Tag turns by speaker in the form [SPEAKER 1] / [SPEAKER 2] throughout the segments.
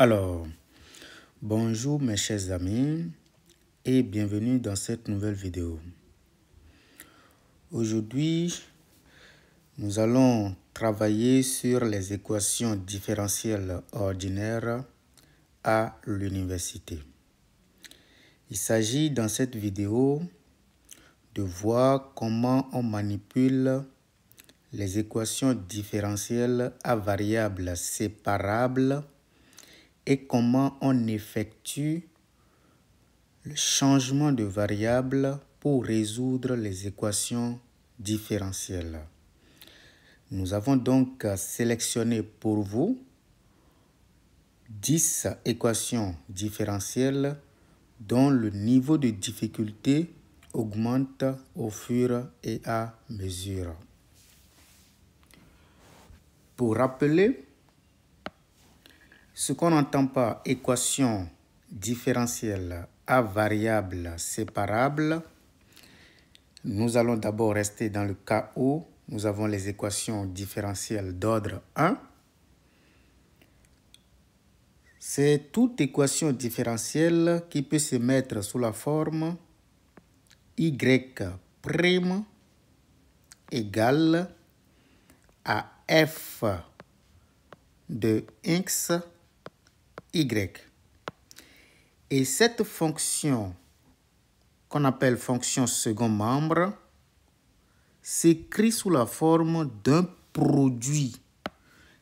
[SPEAKER 1] Alors, bonjour mes chers amis et bienvenue dans cette nouvelle vidéo. Aujourd'hui, nous allons travailler sur les équations différentielles ordinaires à l'université. Il s'agit dans cette vidéo de voir comment on manipule les équations différentielles à variables séparables et comment on effectue le changement de variable pour résoudre les équations différentielles. Nous avons donc sélectionné pour vous 10 équations différentielles dont le niveau de difficulté augmente au fur et à mesure. Pour rappeler, ce qu'on entend par équation différentielle à variables séparables, nous allons d'abord rester dans le cas où nous avons les équations différentielles d'ordre 1. C'est toute équation différentielle qui peut se mettre sous la forme y' égale à f de x y. Et cette fonction qu'on appelle fonction second membre s'écrit sous la forme d'un produit.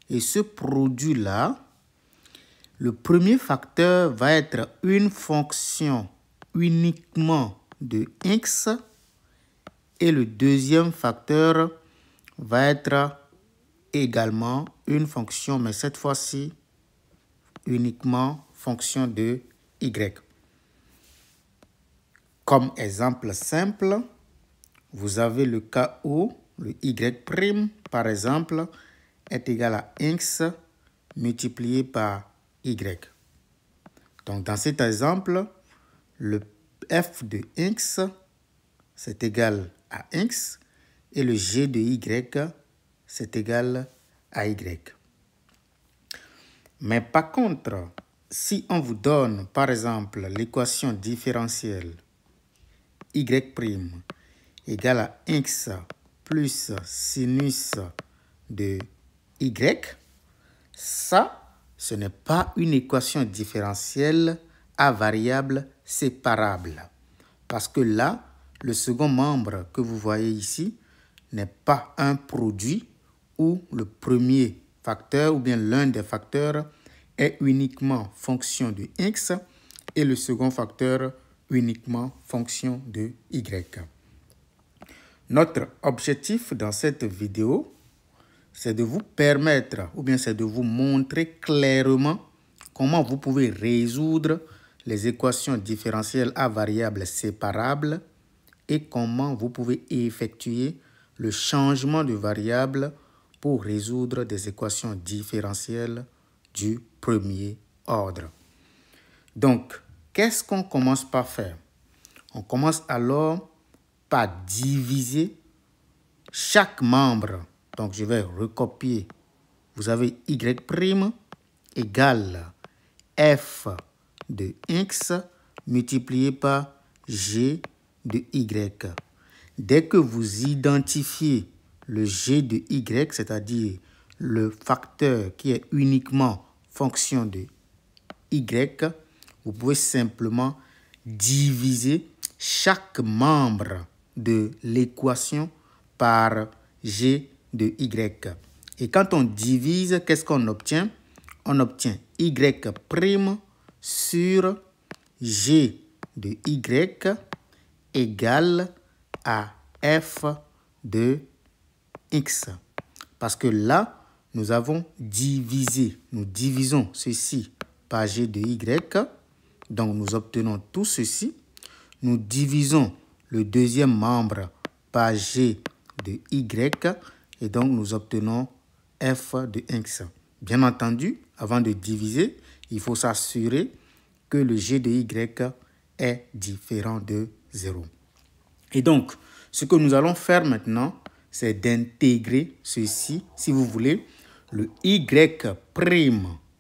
[SPEAKER 1] Et ce produit-là, le premier facteur va être une fonction uniquement de x et le deuxième facteur va être également une fonction, mais cette fois-ci uniquement fonction de y. Comme exemple simple, vous avez le cas où le y', par exemple, est égal à x multiplié par y. Donc, dans cet exemple, le f de x, c'est égal à x et le g de y, c'est égal à y. Mais par contre, si on vous donne, par exemple, l'équation différentielle y' égale à x plus sinus de y, ça, ce n'est pas une équation différentielle à variables séparables. Parce que là, le second membre que vous voyez ici n'est pas un produit où le premier facteur ou bien l'un des facteurs est uniquement fonction de x et le second facteur uniquement fonction de y. Notre objectif dans cette vidéo, c'est de vous permettre ou bien c'est de vous montrer clairement comment vous pouvez résoudre les équations différentielles à variables séparables et comment vous pouvez effectuer le changement de variable pour résoudre des équations différentielles du premier ordre. Donc, qu'est-ce qu'on commence par faire? On commence alors par diviser chaque membre. Donc, je vais recopier. Vous avez y' égale f de x multiplié par g de y. Dès que vous identifiez le g de y, c'est-à-dire le facteur qui est uniquement fonction de y, vous pouvez simplement diviser chaque membre de l'équation par g de y. Et quand on divise, qu'est-ce qu'on obtient? On obtient y' sur g de y égale à f de x. Parce que là, nous avons divisé. Nous divisons ceci par g de y. Donc, nous obtenons tout ceci. Nous divisons le deuxième membre par g de y. Et donc, nous obtenons f de x. Bien entendu, avant de diviser, il faut s'assurer que le g de y est différent de 0. Et donc, ce que nous allons faire maintenant, c'est d'intégrer ceci, si vous voulez, le y'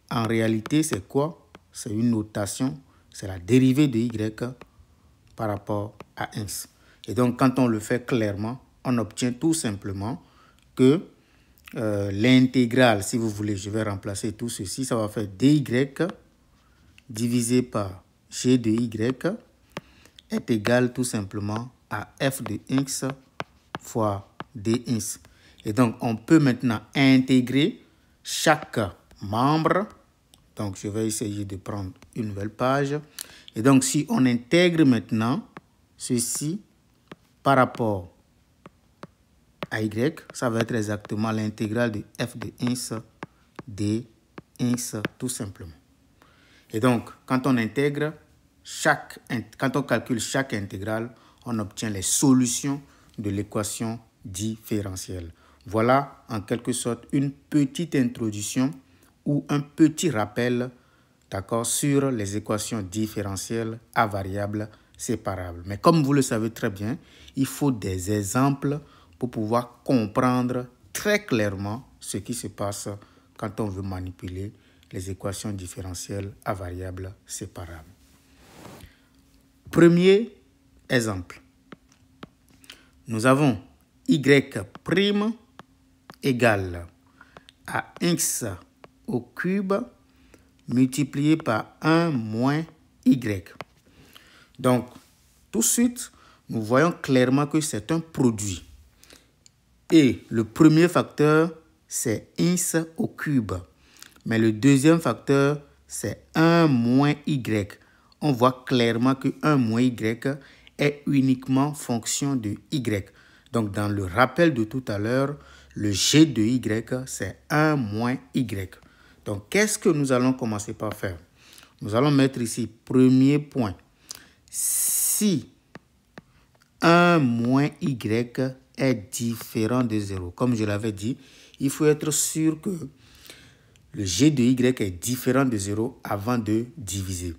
[SPEAKER 1] en réalité, c'est quoi? C'est une notation, c'est la dérivée de y par rapport à x. Et donc, quand on le fait clairement, on obtient tout simplement que l'intégrale, si vous voulez, je vais remplacer tout ceci, ça va faire dy divisé par g de y est égal tout simplement à f de x fois dx. Et donc, on peut maintenant intégrer chaque membre. Donc, je vais essayer de prendre une nouvelle page. Et donc, si on intègre maintenant ceci par rapport à y, ça va être exactement l'intégrale de f de x dx tout simplement. Et donc, quand on intègre quand on calcule chaque intégrale, on obtient les solutions de l'équation différentielle. Voilà en quelque sorte une petite introduction ou un petit rappel, d'accord, sur les équations différentielles à variables séparables. Mais comme vous le savez très bien, il faut des exemples pour pouvoir comprendre très clairement ce qui se passe quand on veut manipuler les équations différentielles à variables séparables. Premier exemple. Nous avons y' égale à x au cube multiplié par 1 moins y. Donc, tout de suite, nous voyons clairement que c'est un produit. Et le premier facteur, c'est x au cube. Mais le deuxième facteur, c'est 1 moins y. On voit clairement que 1 moins y est uniquement fonction de y. Donc, dans le rappel de tout à l'heure, le g de y, c'est 1 moins y. Donc, qu'est-ce que nous allons commencer par faire? Nous allons mettre ici, premier point. Si 1 moins y est différent de 0, comme je l'avais dit, il faut être sûr que le g de y est différent de 0 avant de diviser.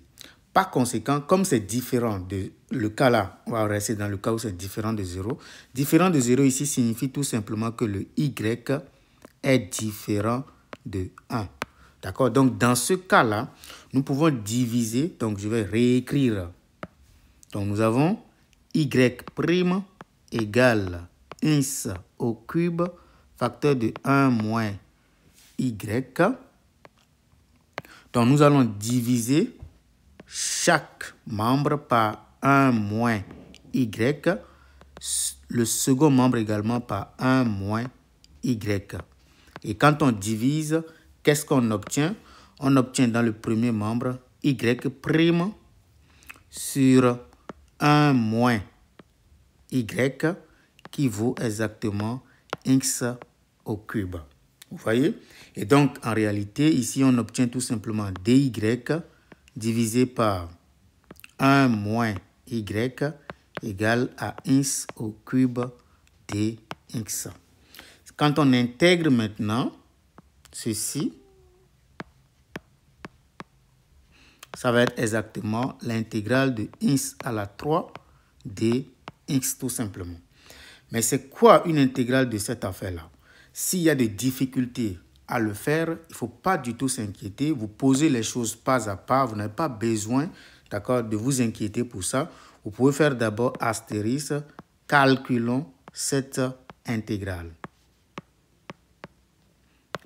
[SPEAKER 1] Par conséquent, comme c'est différent de le cas là, on va rester dans le cas où c'est différent de 0. Différent de 0 ici signifie tout simplement que le y est différent de 1. D'accord? Donc, dans ce cas-là, nous pouvons diviser. Donc, je vais réécrire. Donc, nous avons y' égale x au cube, facteur de 1 moins y. Donc, nous allons diviser chaque membre par 1 moins y, le second membre également par 1 moins y. Et quand on divise, qu'est-ce qu'on obtient? On obtient dans le premier membre y' sur 1 moins y qui vaut exactement x au cube. Vous voyez? Et donc, en réalité, ici, on obtient tout simplement dy divisé par 1 moins y égale à x au cube dx. Quand on intègre maintenant ceci, ça va être exactement l'intégrale de x à la 3 dx tout simplement. Mais c'est quoi une intégrale de cette affaire-là? S'il y a des difficultés à le faire, il ne faut pas du tout s'inquiéter. Vous posez les choses pas à pas. Vous n'avez pas besoin, d'accord, de vous inquiéter pour ça. Vous pouvez faire d'abord astérisque, calculons cette intégrale.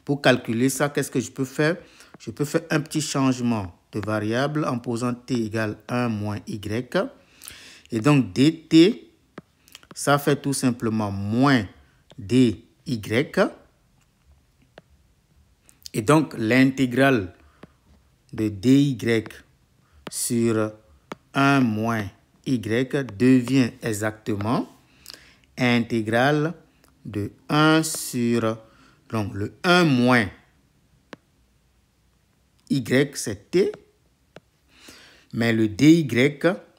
[SPEAKER 1] Pour calculer ça, qu'est-ce que je peux faire? Je peux faire un petit changement de variable en posant t égale 1 moins y. Et donc, dt, ça fait tout simplement moins dy. Et donc, l'intégrale de dy sur 1 moins y devient exactement intégrale de 1 sur... Donc, le 1 moins y, c'est t. Mais le dy,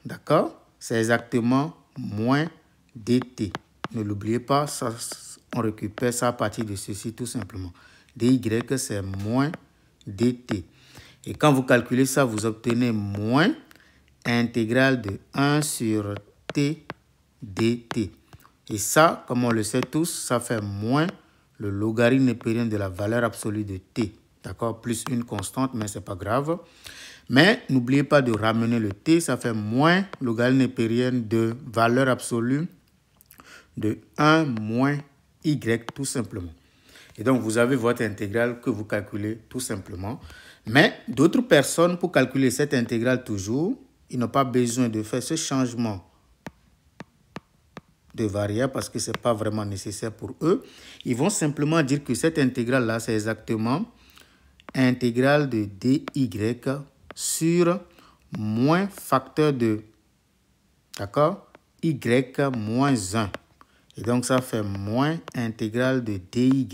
[SPEAKER 1] d'accord, c'est exactement moins dt. Ne l'oubliez pas, ça, on récupère ça à partir de ceci tout simplement. dy, c'est moins dt. Et quand vous calculez ça, vous obtenez moins intégrale de 1 sur t dt. Et ça, comme on le sait tous, ça fait moins le logarithme népérien de la valeur absolue de t. d'accord, plus une constante, mais ce n'est pas grave. Mais n'oubliez pas de ramener le t, ça fait moins logarithme népérien de valeur absolue de 1 moins y tout simplement. Et donc, vous avez votre intégrale que vous calculez tout simplement. Mais d'autres personnes, pour calculer cette intégrale toujours, ils n'ont pas besoin de faire ce changement de variable parce que ce n'est pas vraiment nécessaire pour eux. Ils vont simplement dire que cette intégrale-là, c'est exactement intégrale de dy sur moins facteur de, d'accord, y moins 1. Et donc, ça fait moins intégrale de dy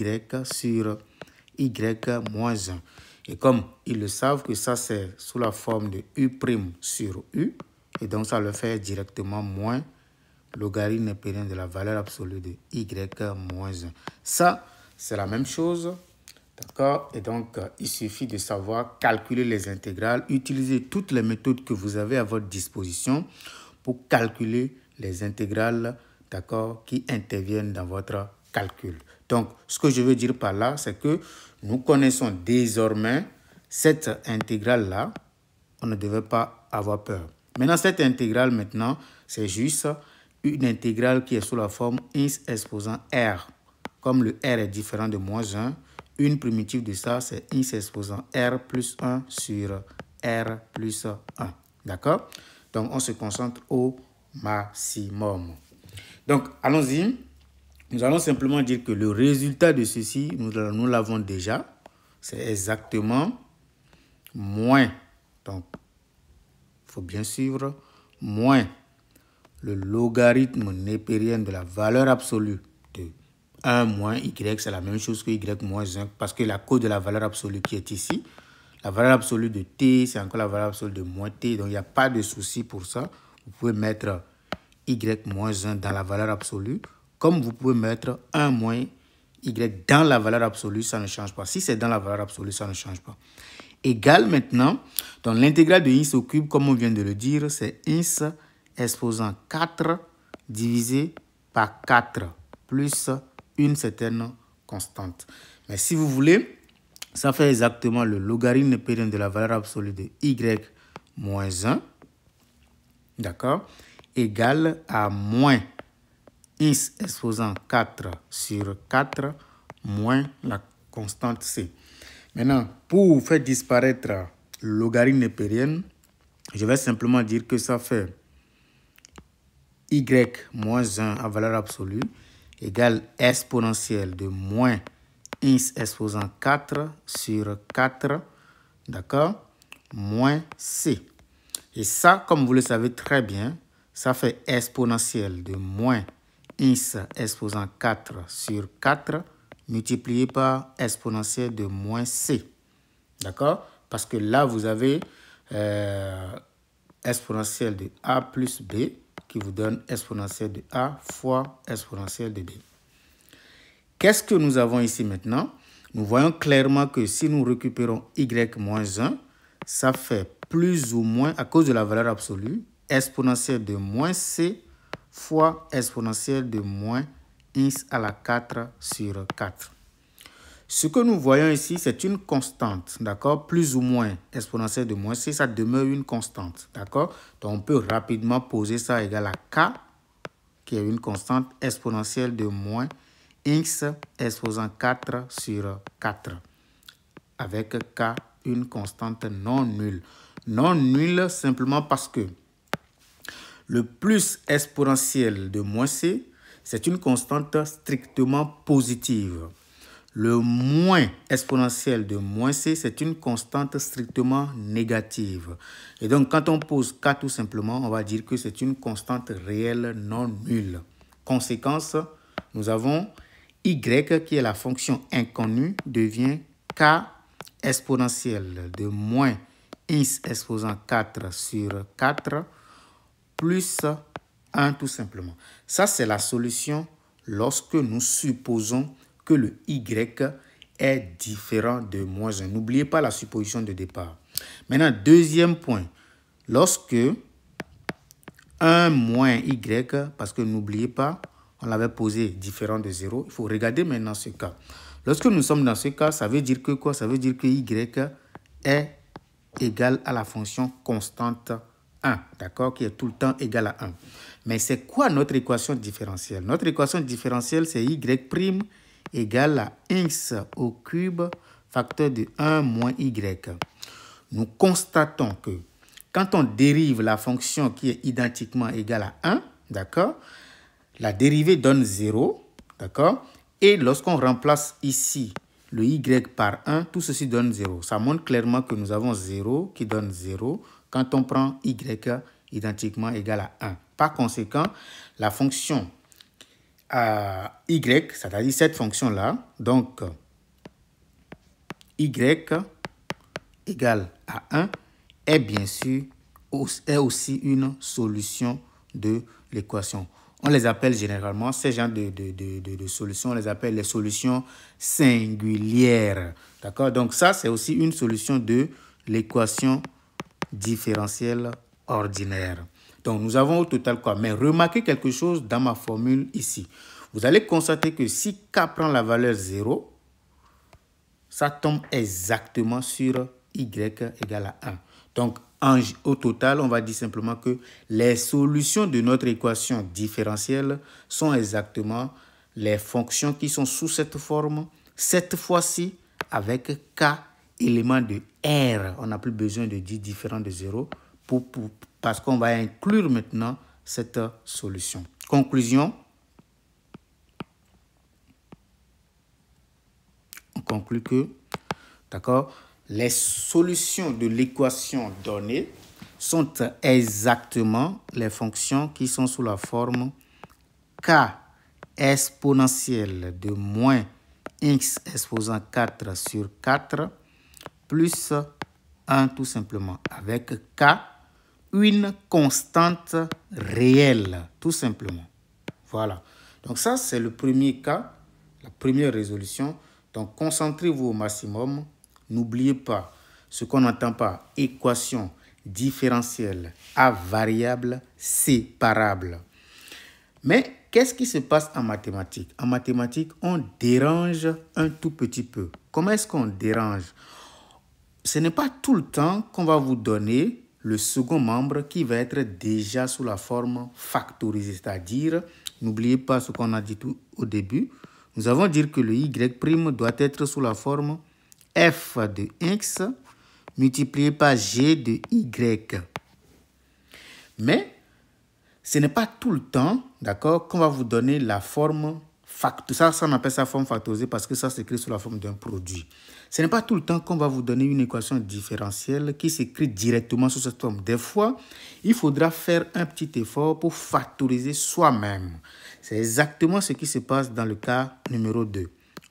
[SPEAKER 1] sur y moins 1. Et comme ils le savent que ça, c'est sous la forme de u' sur u, et donc ça le fait directement moins logarithme népérien de la valeur absolue de y moins 1. Ça, c'est la même chose, d'accord? Et donc, il suffit de savoir calculer les intégrales, utiliser toutes les méthodes que vous avez à votre disposition pour calculer les intégrales, d'accord, qui interviennent dans votre calcul. Donc, ce que je veux dire par là, c'est que nous connaissons désormais cette intégrale-là. On ne devait pas avoir peur. Maintenant, cette intégrale, maintenant, c'est juste une intégrale qui est sous la forme ins exposant r. Comme le r est différent de moins 1, une primitive de ça, c'est ins exposant r plus 1 sur r plus 1. D'accord? Donc, on se concentre au maximum. Donc, allons-y. Nous allons simplement dire que le résultat de ceci, nous l'avons déjà. C'est exactement moins, donc, il faut bien suivre, moins le logarithme népérien de la valeur absolue de 1 moins y, c'est la même chose que y moins 1, parce que la code de la valeur absolue qui est ici, la valeur absolue de t, c'est encore la valeur absolue de moins t, donc il n'y a pas de souci pour ça. Vous pouvez mettre y moins 1 dans la valeur absolue, comme vous pouvez mettre 1 moins y dans la valeur absolue, ça ne change pas. Si c'est dans la valeur absolue, ça ne change pas. Égal maintenant, donc l'intégrale de ins au cube, comme on vient de le dire, c'est ins exposant 4 divisé par 4 plus une certaine constante. Mais si vous voulez, ça fait exactement le logarithme népérien de la valeur absolue de y moins 1, d'accord, égal à moins ins exposant 4 sur 4 moins la constante c. Maintenant, pour faire disparaître le logarithme népérien, je vais simplement dire que ça fait y moins 1 à valeur absolue égale exponentielle de moins ins exposant 4 sur 4, d'accord, moins c. Et ça, comme vous le savez très bien, ça fait exponentielle de moins ins exposant 4 sur 4 multiplié par exponentielle de moins c. D'accord? Parce que là, vous avez exponentielle de a plus b qui vous donne exponentielle de a fois exponentielle de b. Qu'est-ce que nous avons ici maintenant? Nous voyons clairement que si nous récupérons y moins 1, ça fait plus ou moins, à cause de la valeur absolue, exponentielle de moins c fois exponentielle de moins ins à la 4 sur 4. Ce que nous voyons ici, c'est une constante, d'accord? Plus ou moins exponentielle de moins c, ça demeure une constante, d'accord? Donc, on peut rapidement poser ça égal à k, qui est une constante exponentielle de moins x exposant 4 sur 4, avec k, une constante non nulle. Non nulle simplement parce que le plus exponentiel de moins c, c'est une constante strictement positive. Le moins exponentiel de moins c, c'est une constante strictement négative. Et donc, quand on pose k tout simplement, on va dire que c'est une constante réelle non nulle. Conséquence, nous avons y, qui est la fonction inconnue, devient k exponentielle de moins ins exposant 4 sur 4 plus 1 tout simplement. Ça, c'est la solution lorsque nous supposons que le y est différent de moins 1. N'oubliez pas la supposition de départ. Maintenant, deuxième point. Lorsque 1 moins y, parce que n'oubliez pas, on l'avait posé différent de 0. Il faut regarder maintenant ce cas. Lorsque nous sommes dans ce cas, ça veut dire que quoi? Ça veut dire que y est égal à la fonction constante 1, d'accord, qui est tout le temps égal à 1. Mais c'est quoi notre équation différentielle? Notre équation différentielle, c'est y' égale à x au cube facteur de 1 moins y. Nous constatons que quand on dérive la fonction qui est identiquement égale à 1, d'accord, la dérivée donne 0, d'accord, et lorsqu'on remplace ici le y par 1, tout ceci donne 0. Ça montre clairement que nous avons 0 qui donne 0 quand on prend y identiquement égal à 1. Par conséquent, la fonction y, c'est-à-dire cette fonction-là, donc y égale à 1, est bien sûr aussi une solution de l'équation. On les appelle généralement, ces genres de solutions, on les appelle les solutions singulières. D'accord? Donc ça, c'est aussi une solution de l'équation différentielle ordinaire. Donc nous avons au total quoi? Mais remarquez quelque chose dans ma formule ici. Vous allez constater que si k prend la valeur 0, ça tombe exactement sur y égale à 1. Donc, au total, on va dire simplement que les solutions de notre équation différentielle sont exactement les fonctions qui sont sous cette forme, cette fois-ci avec k éléments de R. On n'a plus besoin de dire différent de 0 parce qu'on va inclure maintenant cette solution. Conclusion. On conclut que, d'accord, les solutions de l'équation donnée sont exactement les fonctions qui sont sous la forme k exponentielle de moins x exposant 4 sur 4 plus 1 tout simplement, avec k, une constante réelle, tout simplement. Voilà. Donc ça, c'est le premier cas, la première résolution. Donc, concentrez-vous au maximum. N'oubliez pas ce qu'on n'entend pas équation différentielle à variable séparable. Mais qu'est-ce qui se passe en mathématiques? En mathématiques, on dérange un tout petit peu. Comment est-ce qu'on dérange? Ce n'est pas tout le temps qu'on va vous donner le second membre qui va être déjà sous la forme factorisée. C'est-à-dire, n'oubliez pas ce qu'on a dit tout au début. Nous avons dit que le y' doit être sous la forme f de x multiplié par g de y. Mais ce n'est pas tout le temps, d'accord, qu'on va vous donner la forme factorisée. Ça, on appelle ça forme factorisée parce que ça s'écrit sous la forme d'un produit. Ce n'est pas tout le temps qu'on va vous donner une équation différentielle qui s'écrit directement sous cette forme. Des fois, il faudra faire un petit effort pour factoriser soi-même. C'est exactement ce qui se passe dans le cas numéro 2.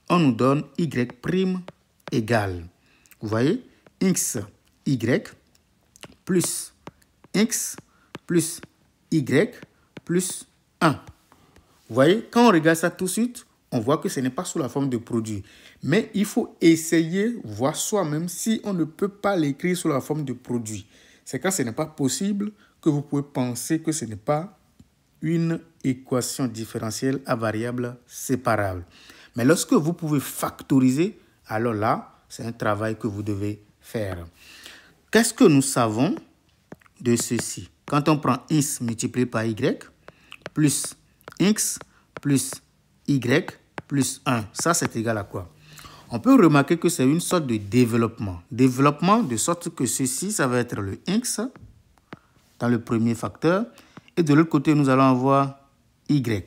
[SPEAKER 1] On nous donne y' égale, vous voyez, x, y, plus x, plus y, plus 1. Vous voyez, quand on regarde ça tout de suite, on voit que ce n'est pas sous la forme de produit. Mais il faut essayer, voir soi-même si on ne peut pas l'écrire sous la forme de produit. C'est quand ce n'est pas possible que vous pouvez penser que ce n'est pas une équation différentielle à variable séparable. Mais lorsque vous pouvez factoriser, alors là, c'est un travail que vous devez faire. Qu'est-ce que nous savons de ceci? Quand on prend x multiplié par y, plus x plus y plus 1, ça c'est égal à quoi? On peut remarquer que c'est une sorte de développement. Développement de sorte que ceci, ça va être le x dans le premier facteur. Et de l'autre côté, nous allons avoir y.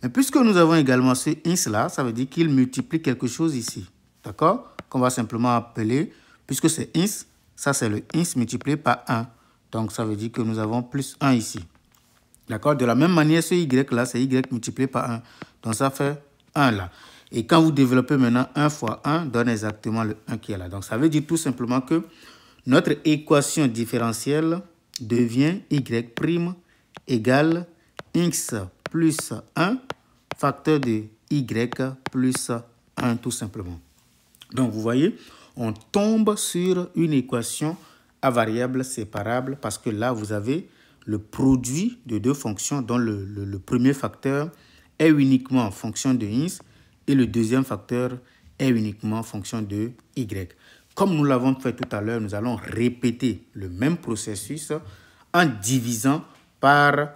[SPEAKER 1] Mais puisque nous avons également ce x là, ça veut dire qu'il multiplie quelque chose ici. D'accord? Qu'on va simplement appeler, puisque c'est x, ça c'est le x multiplié par 1. Donc ça veut dire que nous avons plus 1 ici. D'accord? De la même manière, ce y là, c'est y multiplié par 1. Donc ça fait 1 là. Et quand vous développez maintenant 1 fois 1, donne exactement le 1 qui est là. Donc ça veut dire tout simplement que notre équation différentielle devient y' égale x plus 1 facteur de y plus 1 tout simplement. Donc vous voyez, on tombe sur une équation à variable séparable parce que là vous avez le produit de deux fonctions dont le premier facteur est uniquement en fonction de x et le deuxième facteur est uniquement fonction de y. Comme nous l'avons fait tout à l'heure, nous allons répéter le même processus en divisant par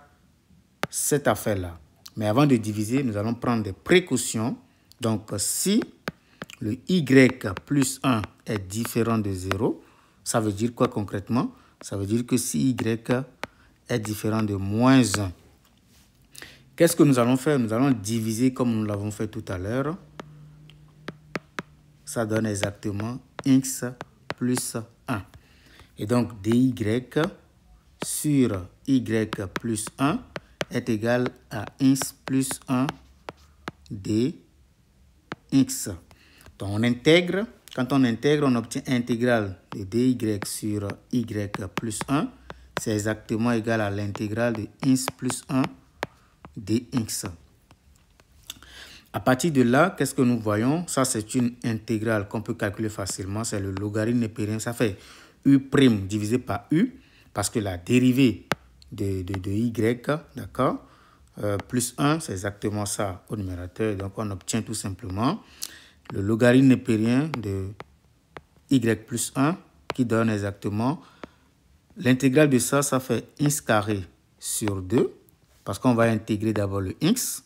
[SPEAKER 1] cette affaire-là. Mais avant de diviser, nous allons prendre des précautions. Donc, si le y plus 1 est différent de 0, ça veut dire quoi concrètement? Ça veut dire que si y est différent de moins 1, qu'est-ce que nous allons faire? Nous allons diviser comme nous l'avons fait tout à l'heure. Ça donne exactement x plus 1. Et donc, dy sur y plus 1 est égal à x plus 1 dx. Donc, on intègre. Quand on intègre, on obtient intégrale de dy sur y plus 1. C'est exactement égal à l'intégrale de x plus 1 dx. À partir de là, qu'est-ce que nous voyons? Ça, c'est une intégrale qu'on peut calculer facilement. C'est le logarithme népérien. Ça fait u' divisé par u, parce que la dérivée de y, d'accord, plus 1, c'est exactement ça au numérateur. Donc, on obtient tout simplement le logarithme népérien de y plus 1 qui donne exactement l'intégrale de ça, ça fait x carré sur 2, parce qu'on va intégrer d'abord le x,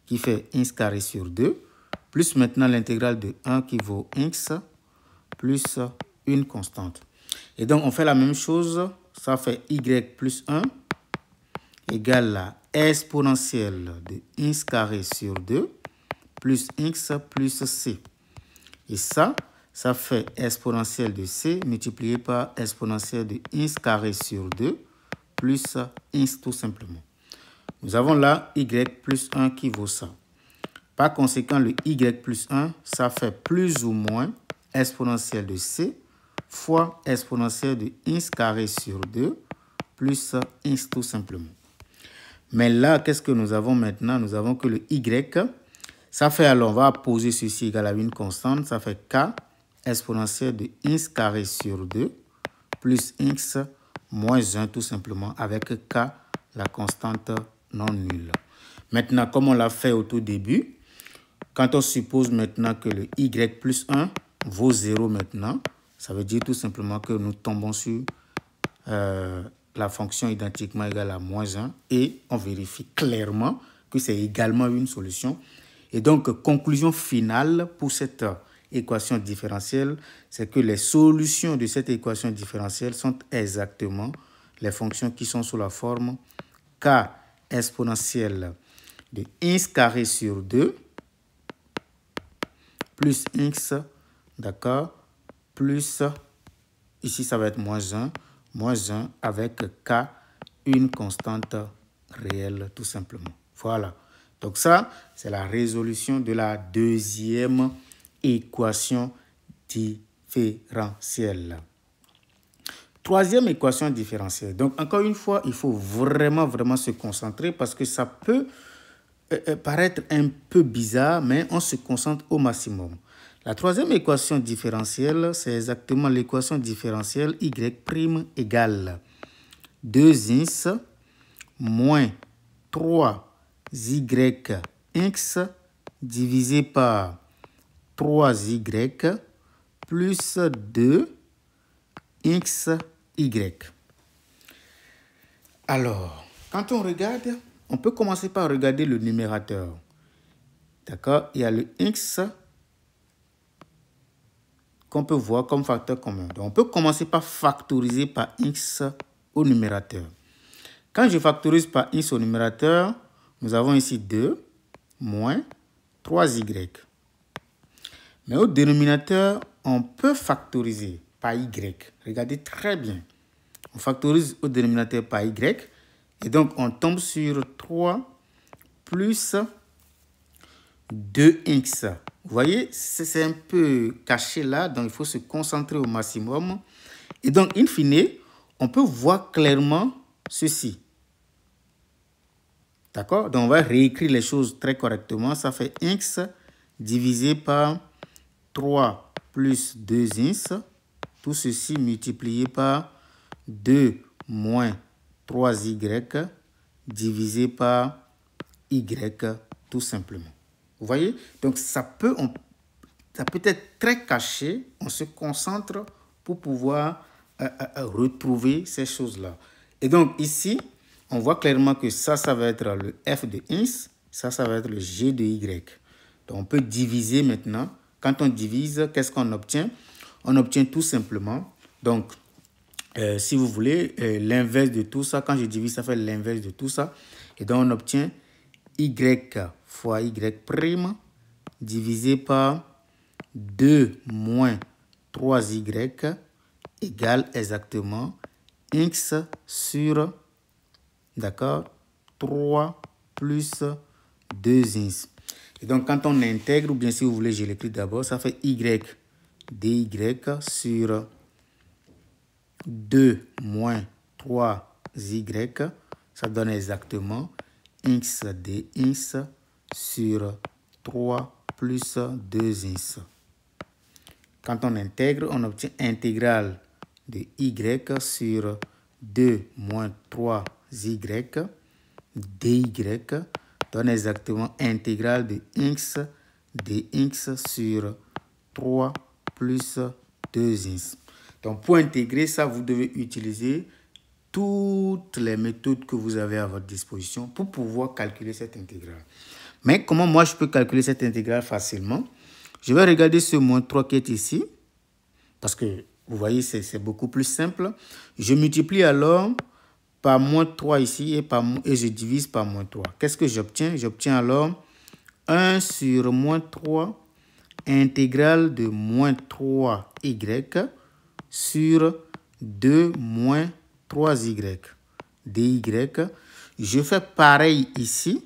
[SPEAKER 1] qui fait x carré sur 2, plus maintenant l'intégrale de 1 qui vaut x, plus une constante. Et donc, on fait la même chose, ça fait y plus 1 égale à exponentielle de x carré sur 2, plus x plus c. Et ça fait exponentielle de c multiplié par exponentielle de x carré sur 2, plus x tout simplement. Nous avons là y plus 1 qui vaut ça. Par conséquent, le y plus 1, ça fait plus ou moins exponentielle de c fois exponentielle de x carré sur 2 plus x tout simplement. Mais là, qu'est-ce que nous avons maintenant? Nous avons que le y, ça fait alors, on va poser ceci égal à une constante, ça fait k exponentielle de x carré sur 2 plus x moins 1 tout simplement avec k, la constante non nulle. Maintenant, comme on l'a fait au tout début, quand on suppose maintenant que le y plus 1 vaut 0 maintenant, ça veut dire tout simplement que nous tombons sur la fonction identiquement égale à moins 1 et on vérifie clairement que c'est également une solution. Et donc, conclusion finale pour cette équation différentielle, c'est que les solutions de cette équation différentielle sont exactement les fonctions qui sont sous la forme k exponentielle de x carré sur 2 plus x, d'accord, plus, ici ça va être moins 1 avec k, une constante réelle tout simplement. Voilà. Donc ça, c'est la résolution de la deuxième équation différentielle. Troisième équation différentielle. Donc encore une fois, il faut vraiment se concentrer parce que ça peut paraître un peu bizarre, mais on se concentre au maximum. La troisième équation différentielle, c'est exactement l'équation différentielle y' égale 2x moins 3yx divisé par 3y plus 2xy. Alors, quand on regarde, on peut commencer par regarder le numérateur. D'accord? Il y a le x qu'on peut voir comme facteur commun. Donc, on peut commencer par factoriser par x au numérateur. Quand je factorise par x au numérateur, nous avons ici 2 moins 3y. Mais au dénominateur, on peut factoriser par y. Regardez très bien. On factorise au dénominateur par y. Et donc, on tombe sur 3 plus 2x. Vous voyez, c'est un peu caché là, donc il faut se concentrer au maximum. Et donc, in fine, on peut voir clairement ceci. D'accord? Donc, on va réécrire les choses très correctement. Ça fait x divisé par 3 plus 2x. Tout ceci multiplié par 2 moins 3y divisé par y tout simplement. Vous voyez? Donc, ça peut ça peut être très caché. On se concentre pour pouvoir retrouver ces choses-là. Et donc ici, on voit clairement que ça va être le f de x, ça va être le g de y. Donc on peut diviser maintenant. Quand on divise, qu'est-ce qu'on obtient? On obtient tout simplement, donc si vous voulez, l'inverse de tout ça. Quand je divise, ça fait l'inverse de tout ça. Et donc on obtient y fois y' divisé par 2 moins 3y égale exactement x sur, d'accord, 3 plus 2x. Et donc, quand on intègre, ou bien si vous voulez, je l'écris d'abord, ça fait y dy sur 2 moins 3y. Ça donne exactement x dx sur 3 plus 2x. Quand on intègre, on obtient intégrale de y sur 2 moins 3y dy donne exactement intégrale de x dx sur 3 plus 2x. Donc, pour intégrer ça, vous devez utiliser toutes les méthodes que vous avez à votre disposition pour pouvoir calculer cette intégrale. Mais comment moi je peux calculer cette intégrale facilement? Je vais regarder ce moins 3 qui est ici, parce que vous voyez, c'est beaucoup plus simple. Je multiplie alors par moins 3 ici et je divise par moins 3. Qu'est-ce que j'obtiens? J'obtiens alors 1 sur moins 3 intégrale de moins 3y sur 2 moins 3y dy. Je fais pareil ici,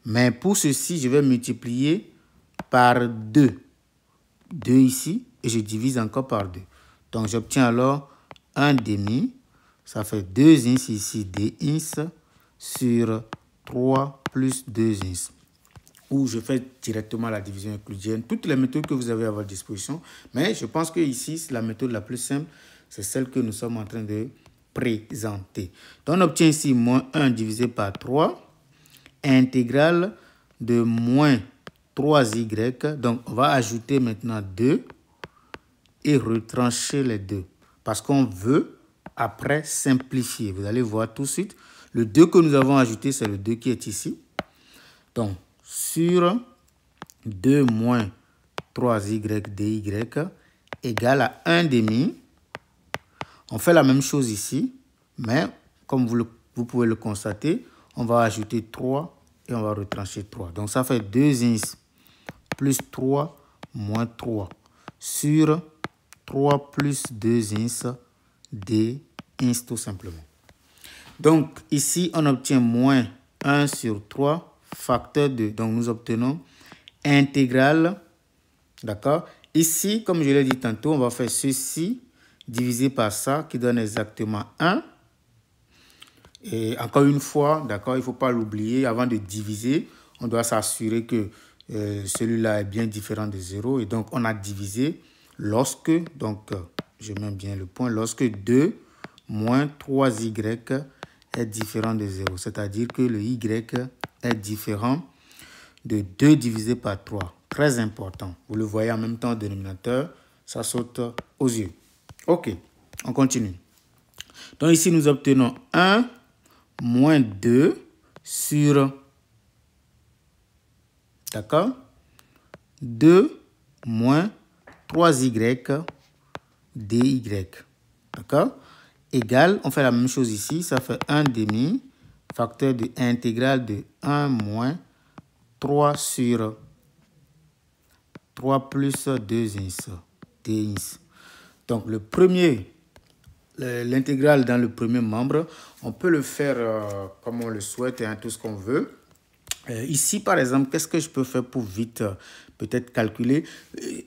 [SPEAKER 1] mais pour ceci, je vais multiplier par 2. 2 ici, et je divise encore par 2. Donc, j'obtiens alors 1 demi. Ça fait 2x ici, dx sur 3 plus 2x. Ou je fais directement la division euclidienne. Toutes les méthodes que vous avez à votre disposition. Mais je pense que ici, la méthode la plus simple, c'est celle que nous sommes en train de présenter. Donc, on obtient ici moins 1 divisé par 3. Intégrale de moins 3y. Donc, on va ajouter maintenant 2 et retrancher les 2. Parce qu'on veut, après, simplifier. Vous allez voir tout de suite. Le 2 que nous avons ajouté, c'est le 2 qui est ici. Donc, sur 2 moins 3y dy égale à 1 demi. On fait la même chose ici, mais comme vous pouvez le constater, on va ajouter 3 et on va retrancher 3. Donc, ça fait 2x plus 3 moins 3 sur 3 plus 2x dx tout simplement. Donc, ici, on obtient moins 1 sur 3 facteur 2. Donc, nous obtenons intégrale, d'accord? Ici, comme je l'ai dit tantôt, on va faire ceci divisé par ça qui donne exactement 1. Et encore une fois, d'accord, il ne faut pas l'oublier, avant de diviser, on doit s'assurer que celui-là est bien différent de 0. Et donc, on a divisé lorsque, donc, je mets bien le point, lorsque 2 moins 3y est différent de 0. C'est-à-dire que le y est différent de 2 divisé par 3. Très important. Vous le voyez en même temps au dénominateur, ça saute aux yeux. OK, on continue. Donc ici, nous obtenons 1 moins 2 sur, d'accord, 2 moins 3y dy, d'accord, égale, on fait la même chose ici, ça fait 1 demi, facteur de intégrale de 1 moins 3 sur 3 plus 2x dx. Donc, le premier, l'intégrale dans le premier membre, on peut le faire comme on le souhaite et tout ce qu'on veut. Ici, par exemple, qu'est-ce que je peux faire pour vite peut-être calculer?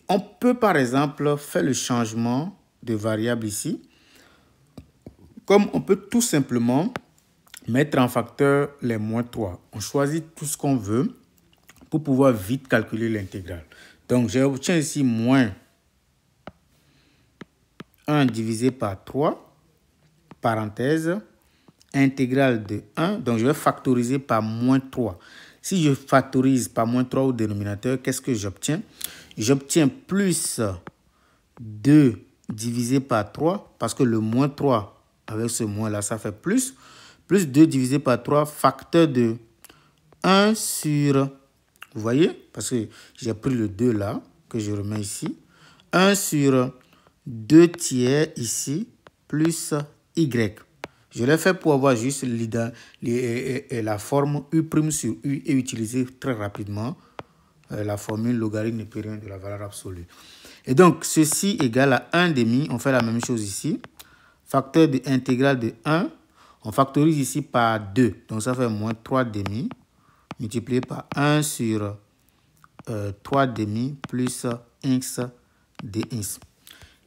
[SPEAKER 1] On peut, par exemple, faire le changement de variable ici. Comme on peut tout simplement mettre en facteur les moins 3. On choisit tout ce qu'on veut pour pouvoir vite calculer l'intégrale. Donc, j'obtiens ici moins 1 divisé par 3, parenthèse, intégrale de 1. Donc, je vais factoriser par moins 3. Si je factorise par moins 3 au dénominateur, qu'est-ce que j'obtiens? j'obtiens plus 2 divisé par 3, parce que le moins 3, avec ce moins-là, ça fait plus 2 divisé par 3, facteur de 1 sur, vous voyez, parce que j'ai pris le 2 là, que je remets ici, 1 sur 2 tiers ici, plus y. Je l'ai fait pour avoir juste la forme U' sur U et utiliser très rapidement la formule logarithme népérien de la valeur absolue. Et donc, ceci égale à 1 demi. On fait la même chose ici. Facteur de intégrale de 1. On factorise ici par 2. Donc, ça fait moins 3 demi multiplié par 1 sur 3 demi plus x dx.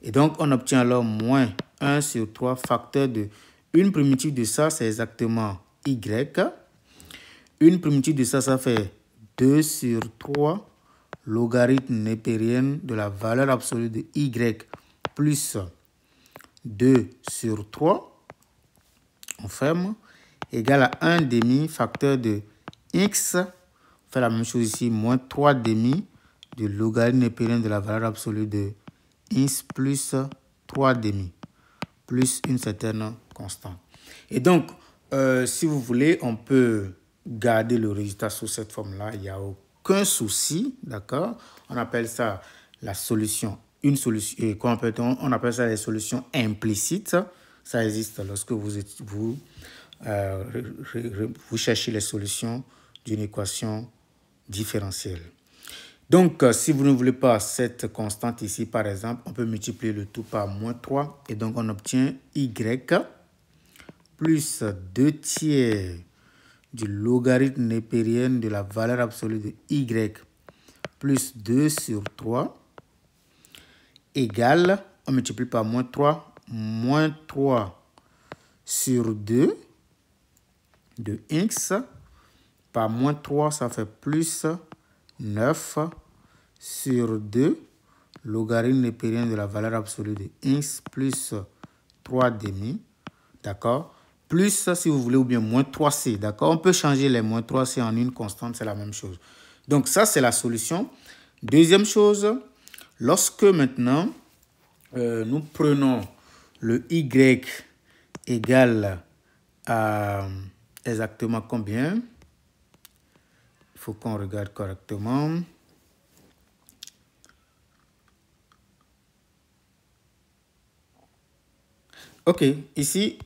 [SPEAKER 1] Et donc, on obtient alors moins 1 sur 3 facteur de une primitive de ça, c'est exactement y. Une primitive de ça, ça fait 2 sur 3 logarithme népérien de la valeur absolue de y plus 2 sur 3, on ferme, égale à 1 demi facteur de x, on fait la même chose ici, moins 3 demi de logarithme népérien de la valeur absolue de x plus 3 demi, plus une certaine constante. Et donc, si vous voulez, on peut garder le résultat sous cette forme-là, il n'y a aucun souci, d'accord? On appelle ça la solution, une solution, on appelle ça les solutions implicites. Ça existe lorsque vous cherchez les solutions d'une équation différentielle. Donc, si vous ne voulez pas cette constante ici, par exemple, on peut multiplier le tout par moins 3. Et donc, on obtient y plus 2 tiers du logarithme népérien de la valeur absolue de y plus 2 sur 3 égale, on multiplie par moins 3 sur 2 de x par moins 3, ça fait plus 9 sur 2 logarithme népérien de la valeur absolue de x plus 3 demi, d'accord? Plus, si vous voulez, ou bien moins 3c, d'accord? On peut changer les moins 3c en une constante, c'est la même chose. Donc, ça, c'est la solution. Deuxième chose, lorsque maintenant, nous prenons le y égale à exactement combien? Il faut qu'on regarde correctement. Ok, ici,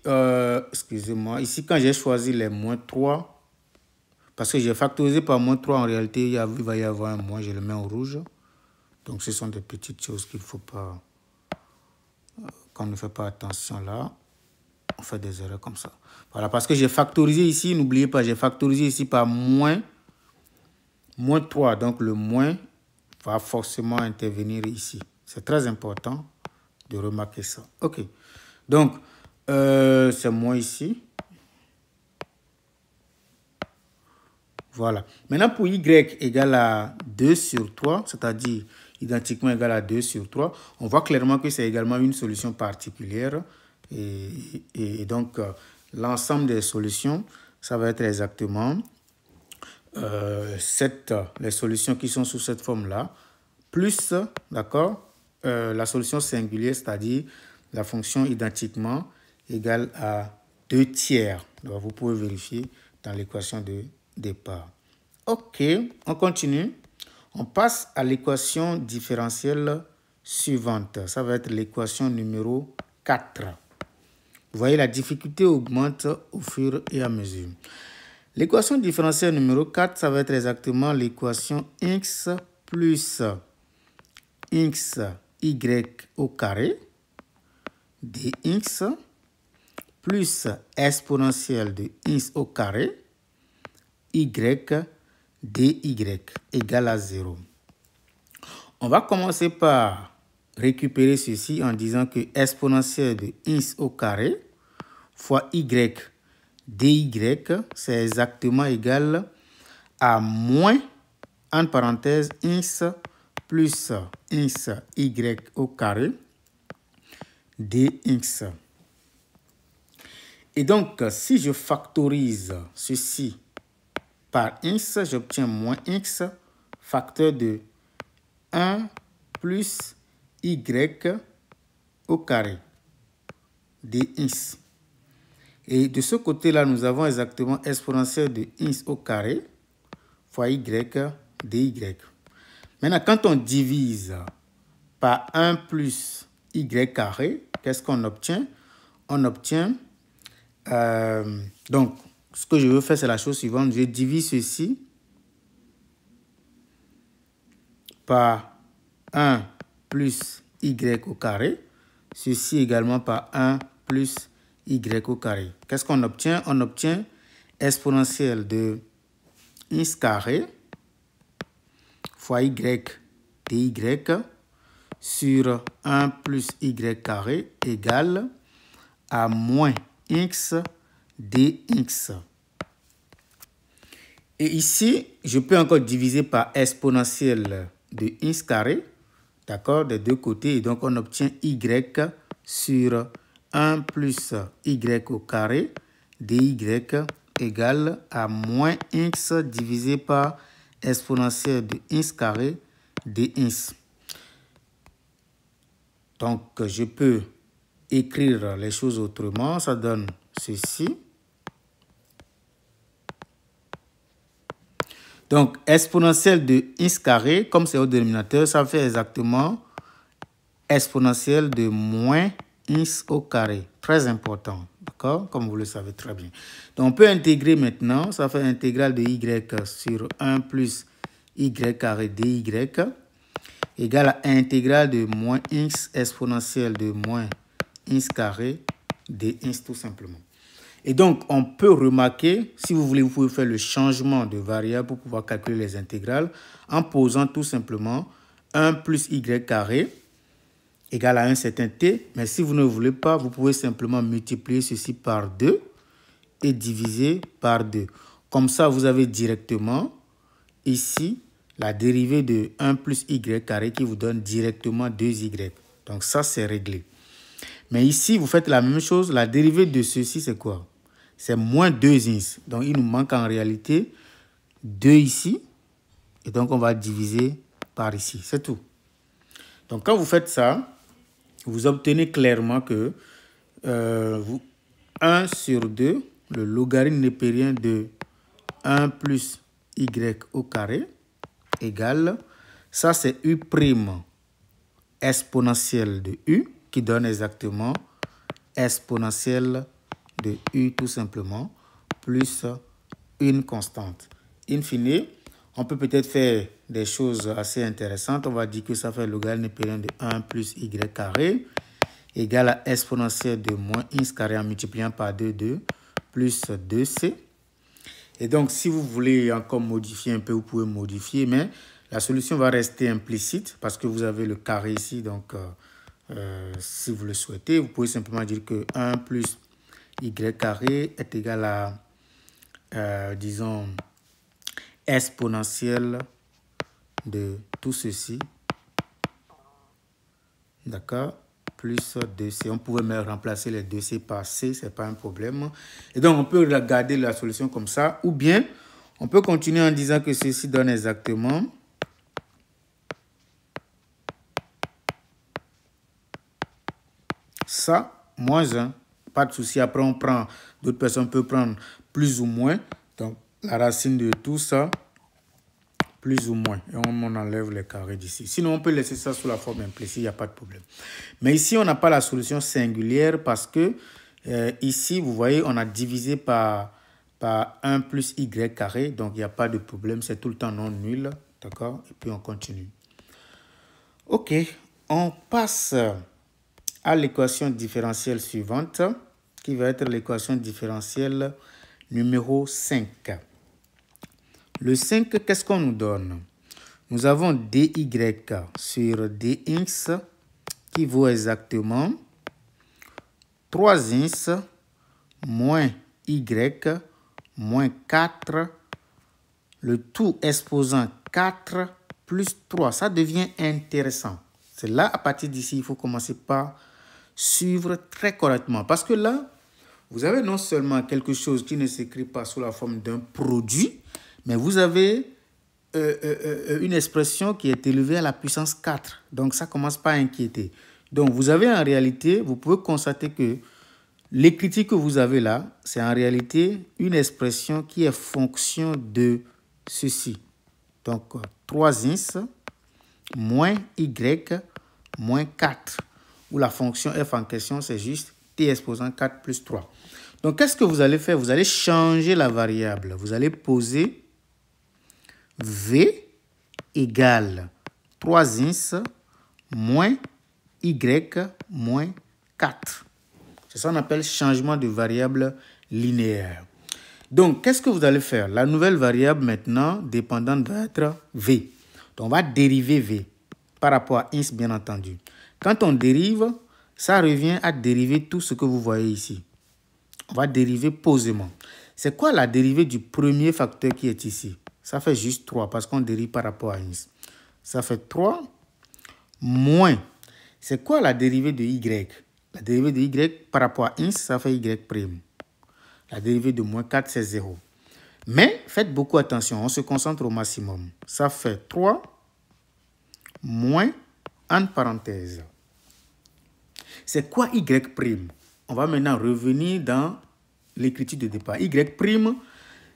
[SPEAKER 1] excusez-moi, ici quand j'ai choisi les moins 3, parce que j'ai factorisé par moins 3, en réalité, il va y avoir un moins, je le mets en rouge. Donc, ce sont des petites choses qu'il ne faut pas, quand on ne fait pas attention là, on fait des erreurs comme ça. Voilà, parce que j'ai factorisé ici, n'oubliez pas, j'ai factorisé ici par moins 3. Donc, le moins va forcément intervenir ici. C'est très important de remarquer ça. Ok. Donc, c'est moins ici. Voilà. Maintenant, pour y égale à 2 sur 3, c'est-à-dire identiquement égal à 2 sur 3, on voit clairement que c'est également une solution particulière. Et donc, l'ensemble des solutions, ça va être exactement les solutions qui sont sous cette forme-là, plus, d'accord, la solution singulière, c'est-à-dire la fonction identiquement égale à 2 tiers. Donc, vous pouvez vérifier dans l'équation de départ. Ok, on continue. On passe à l'équation différentielle suivante. Ça va être l'équation numéro 4. Vous voyez, la difficulté augmente au fur et à mesure. L'équation différentielle numéro 4, ça va être exactement l'équation x plus x y au carré dx plus exponentielle de x au carré y dy égale à 0. On va commencer par récupérer ceci en disant que exponentielle de x au carré fois y dy, c'est exactement égal à moins, entre parenthèses, x plus x y au carré dx. Et donc, si je factorise ceci par x, j'obtiens moins x, facteur de 1 plus y au carré dx. Et de ce côté-là, nous avons exactement exponentielle de x au carré fois y dy. Maintenant, quand on divise par 1 plus y carré, qu'est-ce qu'on obtient? On obtient, donc, ce que je veux faire, c'est la chose suivante. Je divise ceci par 1 plus y au carré. Ceci également par 1 plus y au carré. Qu'est-ce qu'on obtient? On obtient exponentielle de x carré fois y dy sur 1 plus y carré égale à moins x dx. Et ici, je peux encore diviser par exponentielle de x carré, d'accord, des deux côtés. Et donc, on obtient y sur 1 plus y au carré dy égale à moins x divisé par exponentielle de x carré dx. Donc, je peux écrire les choses autrement. Ça donne ceci. Donc, exponentielle de x carré, comme c'est au dénominateur, ça fait exactement exponentielle de moins x au carré. Très important, d'accord? Comme vous le savez très bien. Donc, on peut intégrer maintenant. Ça fait intégrale de y sur 1 plus y carré dy égale à intégrale de moins x exponentielle de moins x carré dx tout simplement. Et donc, on peut remarquer, si vous voulez, vous pouvez faire le changement de variable pour pouvoir calculer les intégrales en posant tout simplement 1 plus y carré égale à un certain t. Mais si vous ne voulez pas, vous pouvez simplement multiplier ceci par 2 et diviser par 2. Comme ça, vous avez directement ici la dérivée de 1 plus y carré qui vous donne directement 2y. Donc ça, c'est réglé. Mais ici, vous faites la même chose. La dérivée de ceci, c'est quoi? C'est moins 2x. Donc, il nous manque en réalité 2 ici. Et donc, on va diviser par ici. C'est tout. Donc, quand vous faites ça, vous obtenez clairement que 1 sur 2, le logarithme népérien de 1 plus y au carré égale, ça c'est u' exponentielle de u qui donne exactement exponentielle de u tout simplement plus une constante. In fine, on peut peut-être faire des choses assez intéressantes. On va dire que ça fait le logarithme népérien de 1 plus y carré égale à exponentielle de moins x carré en multipliant par 2 plus 2c. Et donc, si vous voulez encore modifier un peu, vous pouvez modifier, mais la solution va rester implicite parce que vous avez le carré ici. Donc, si vous le souhaitez, vous pouvez simplement dire que 1 plus y carré est égal à, disons, exponentielle de tout ceci. D'accord? Plus 2c. On pouvait même remplacer les 2c par c, ce n'est pas un problème. Et donc, on peut regarder la solution comme ça. Ou bien, on peut continuer en disant que ceci donne exactement ça, moins 1. Pas de souci. Après, on prend, d'autres personnes peuvent prendre plus ou moins. Donc, la racine de tout ça, plus ou moins. Et on enlève les carrés d'ici. Sinon, on peut laisser ça sous la forme implicite, il n'y a pas de problème. Mais ici, on n'a pas la solution singulière parce que ici, vous voyez, on a divisé par 1 plus y carré. Donc, il n'y a pas de problème. C'est tout le temps non nul. D'accord? Et puis, on continue. OK. On passe à l'équation différentielle suivante qui va être l'équation différentielle numéro 5. Le 5, qu'est-ce qu'on nous donne? Nous avons dy sur dx qui vaut exactement 3x moins y moins 4, le tout exposant 4 plus 3. Ça devient intéressant. C'est là, à partir d'ici, il faut commencer par suivre très correctement. Parce que là, vous avez non seulement quelque chose qui ne s'écrit pas sous la forme d'un produit, mais vous avez une expression qui est élevée à la puissance 4. Donc, ça commence pas à inquiéter. Donc, vous avez en réalité, vous pouvez constater que l'écriture que vous avez là, c'est en réalité une expression qui est fonction de ceci. Donc, 3x moins y moins 4. Où la fonction f en question, c'est juste t exposant 4 plus 3. Donc, qu'est-ce que vous allez faire? Vous allez changer la variable. Vous allez poser v égale 3x moins y moins 4. C'est ça qu'on appelle changement de variable linéaire. Donc, qu'est-ce que vous allez faire? La nouvelle variable maintenant dépendante va être v. Donc, on va dériver v par rapport à x, bien entendu. Quand on dérive, ça revient à dériver tout ce que vous voyez ici. On va dériver posément. C'est quoi la dérivée du premier facteur qui est ici? Ça fait juste 3 parce qu'on dérive par rapport à x. Ça fait 3 moins. C'est quoi la dérivée de y? La dérivée de y par rapport à x, ça fait y'. La dérivée de moins 4, c'est 0. Mais faites beaucoup attention, on se concentre au maximum. Ça fait 3 moins, entre parenthèses. C'est quoi y'? On va maintenant revenir dans l'écriture de départ. Y',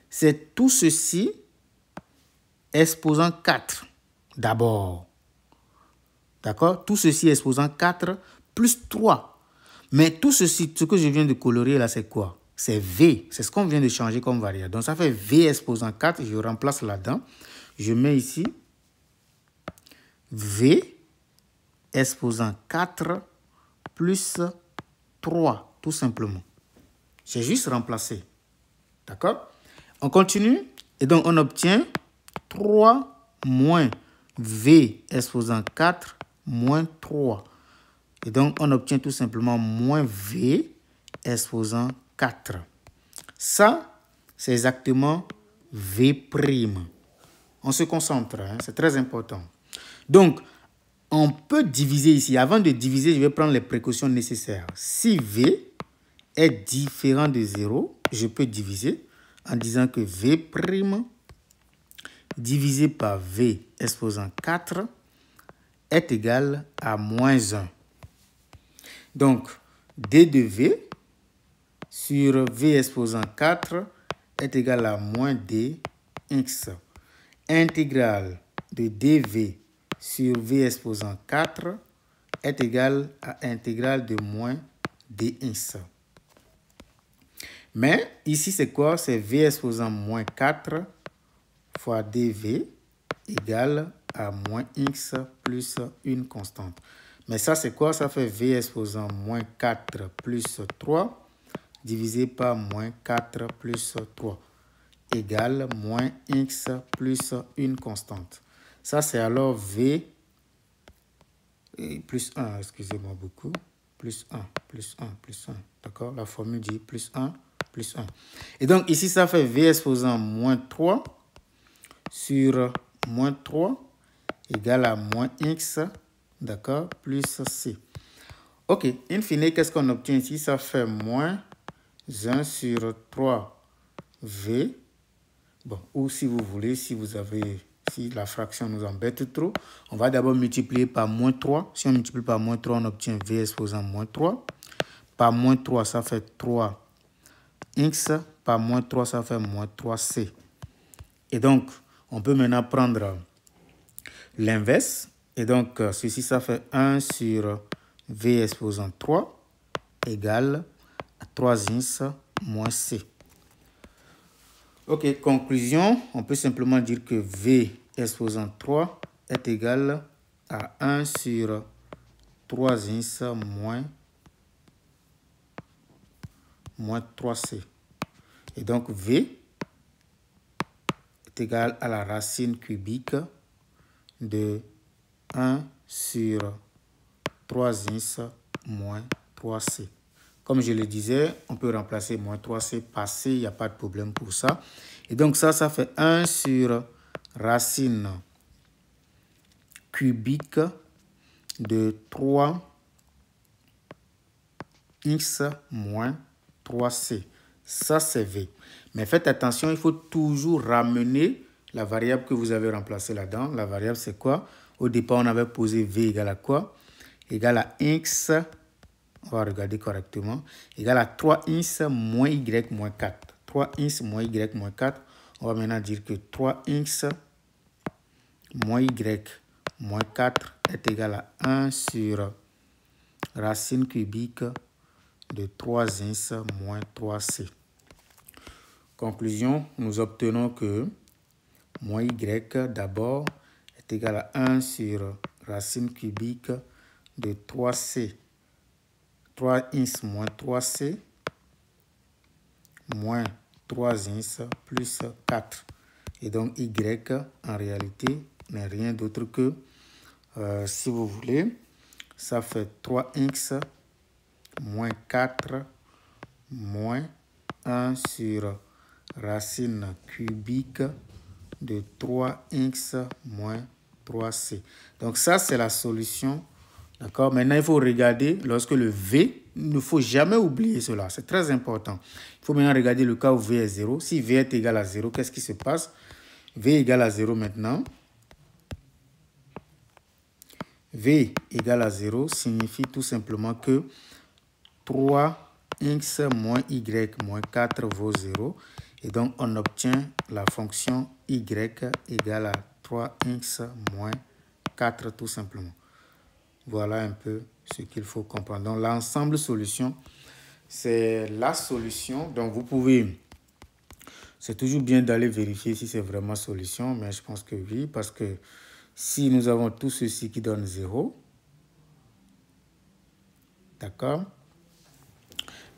[SPEAKER 1] c'est tout ceci exposant 4 d'abord. D'accord? Tout ceci exposant 4 plus 3. Mais tout ceci, ce que je viens de colorer là, c'est quoi? C'est V. C'est ce qu'on vient de changer comme variable. Donc, ça fait V exposant 4. Je remplace là-dedans. Je mets ici V exposant 4 plus 3, tout simplement. J'ai juste remplacé. D'accord? On continue. Et donc, on obtient 3 moins V exposant 4 moins 3. Et donc, on obtient tout simplement moins V exposant 4. Ça, c'est exactement V'. On se concentre, hein, c'est très important. Donc, on peut diviser ici. Avant de diviser, je vais prendre les précautions nécessaires. Si V est différent de 0, je peux diviser en disant que V' divisé par V exposant 4 est égal à moins 1. Donc, D de V sur V exposant 4 est égal à moins dx. Intégrale de dV sur V exposant 4 est égal à intégrale de moins dx. Mais ici, c'est quoi? C'est V exposant moins 4 fois dV égale à moins x plus une constante. Mais ça, c'est quoi? Ça fait V exposant moins 4 plus 3 divisé par moins 4 plus 3 égale moins x plus une constante. Ça, c'est alors V plus 1, excusez-moi beaucoup, plus 1, plus 1, plus 1. D'accord? La formule dit plus 1, plus 1. Et donc, ici, ça fait V exposant moins 3 sur moins 3 égale à moins x, d'accord, plus c. Ok, in fine, qu'est-ce qu'on obtient ici? Ça fait moins 1 sur 3v. Bon, ou si vous voulez, si la fraction nous embête trop, on va d'abord multiplier par moins 3. Si on multiplie par moins 3, on obtient v exposant moins 3. Par moins 3, ça fait 3x. Par moins 3, ça fait moins 3c. Et donc, on peut maintenant prendre l'inverse. Et donc, ceci, ça fait 1 sur v exposant 3 égale à 3x moins c. Ok, conclusion, on peut simplement dire que v exposant 3 est égal à 1 sur 3x moins 3c. Et donc, v est égal à la racine cubique de 1 sur 3x moins 3c. Comme je le disais, on peut remplacer moins 3c par c, il n'y a pas de problème pour ça. Et donc ça fait 1 sur racine cubique de 3x moins 3c. Ça, c'est v. Mais faites attention, il faut toujours ramener la variable que vous avez remplacée là-dedans. La variable, c'est quoi? Au départ, on avait posé v égale à quoi? Égale à x, on va regarder correctement, égale à 3x moins y moins 4. 3x moins y moins 4. On va maintenant dire que 3x moins y moins 4 est égal à 1 sur racine cubique de 3x moins 3c. Conclusion, nous obtenons que moins y d'abord est égal à 1 sur racine cubique de 3c, 3x moins 3c, moins 3x plus 4. Et donc y en réalité n'est rien d'autre que, si vous voulez, ça fait 3x moins 4 moins 1 sur racine cubique de 3x moins 3c. Donc ça, c'est la solution. D'accord? Maintenant, il faut regarder lorsque le v, il ne faut jamais oublier cela. C'est très important. Il faut maintenant regarder le cas où v est 0. Si v est égal à 0, qu'est-ce qui se passe? V égale à 0 maintenant. V égale à 0 signifie tout simplement que 3x moins y moins 4 vaut 0. Et donc, on obtient la fonction y égale à 3x moins 4 tout simplement. Voilà un peu ce qu'il faut comprendre. Donc, l'ensemble solution, c'est la solution. Donc, vous pouvez... C'est toujours bien d'aller vérifier si c'est vraiment solution, mais je pense que oui, parce que si nous avons tout ceci qui donne 0, d'accord,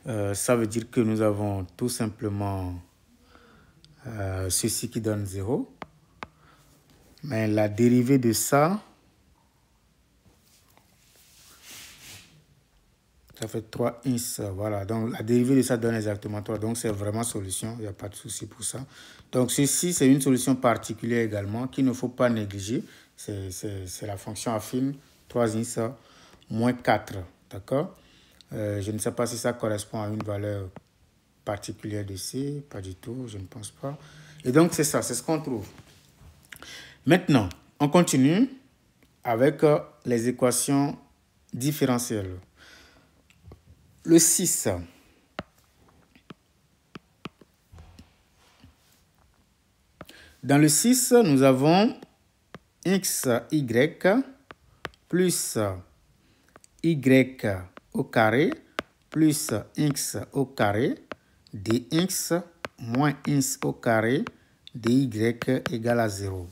[SPEAKER 1] ça veut dire que nous avons tout simplement ceci qui donne 0. Mais la dérivée de ça, ça fait 3x, voilà. Donc, la dérivée de ça donne exactement 3. Donc, c'est vraiment solution. Il n'y a pas de souci pour ça. Donc, ceci, c'est une solution particulière également qu'il ne faut pas négliger. C'est la fonction affine 3x moins 4. D'accord? Je ne sais pas si ça correspond à une valeur particulière de C. Pas du tout, je ne pense pas. Et donc, c'est ça, c'est ce qu'on trouve. Maintenant, on continue avec les équations différentielles. Le 6. Dans le 6, nous avons xy plus y au carré plus x au carré dx moins x au carré dy égale à 0.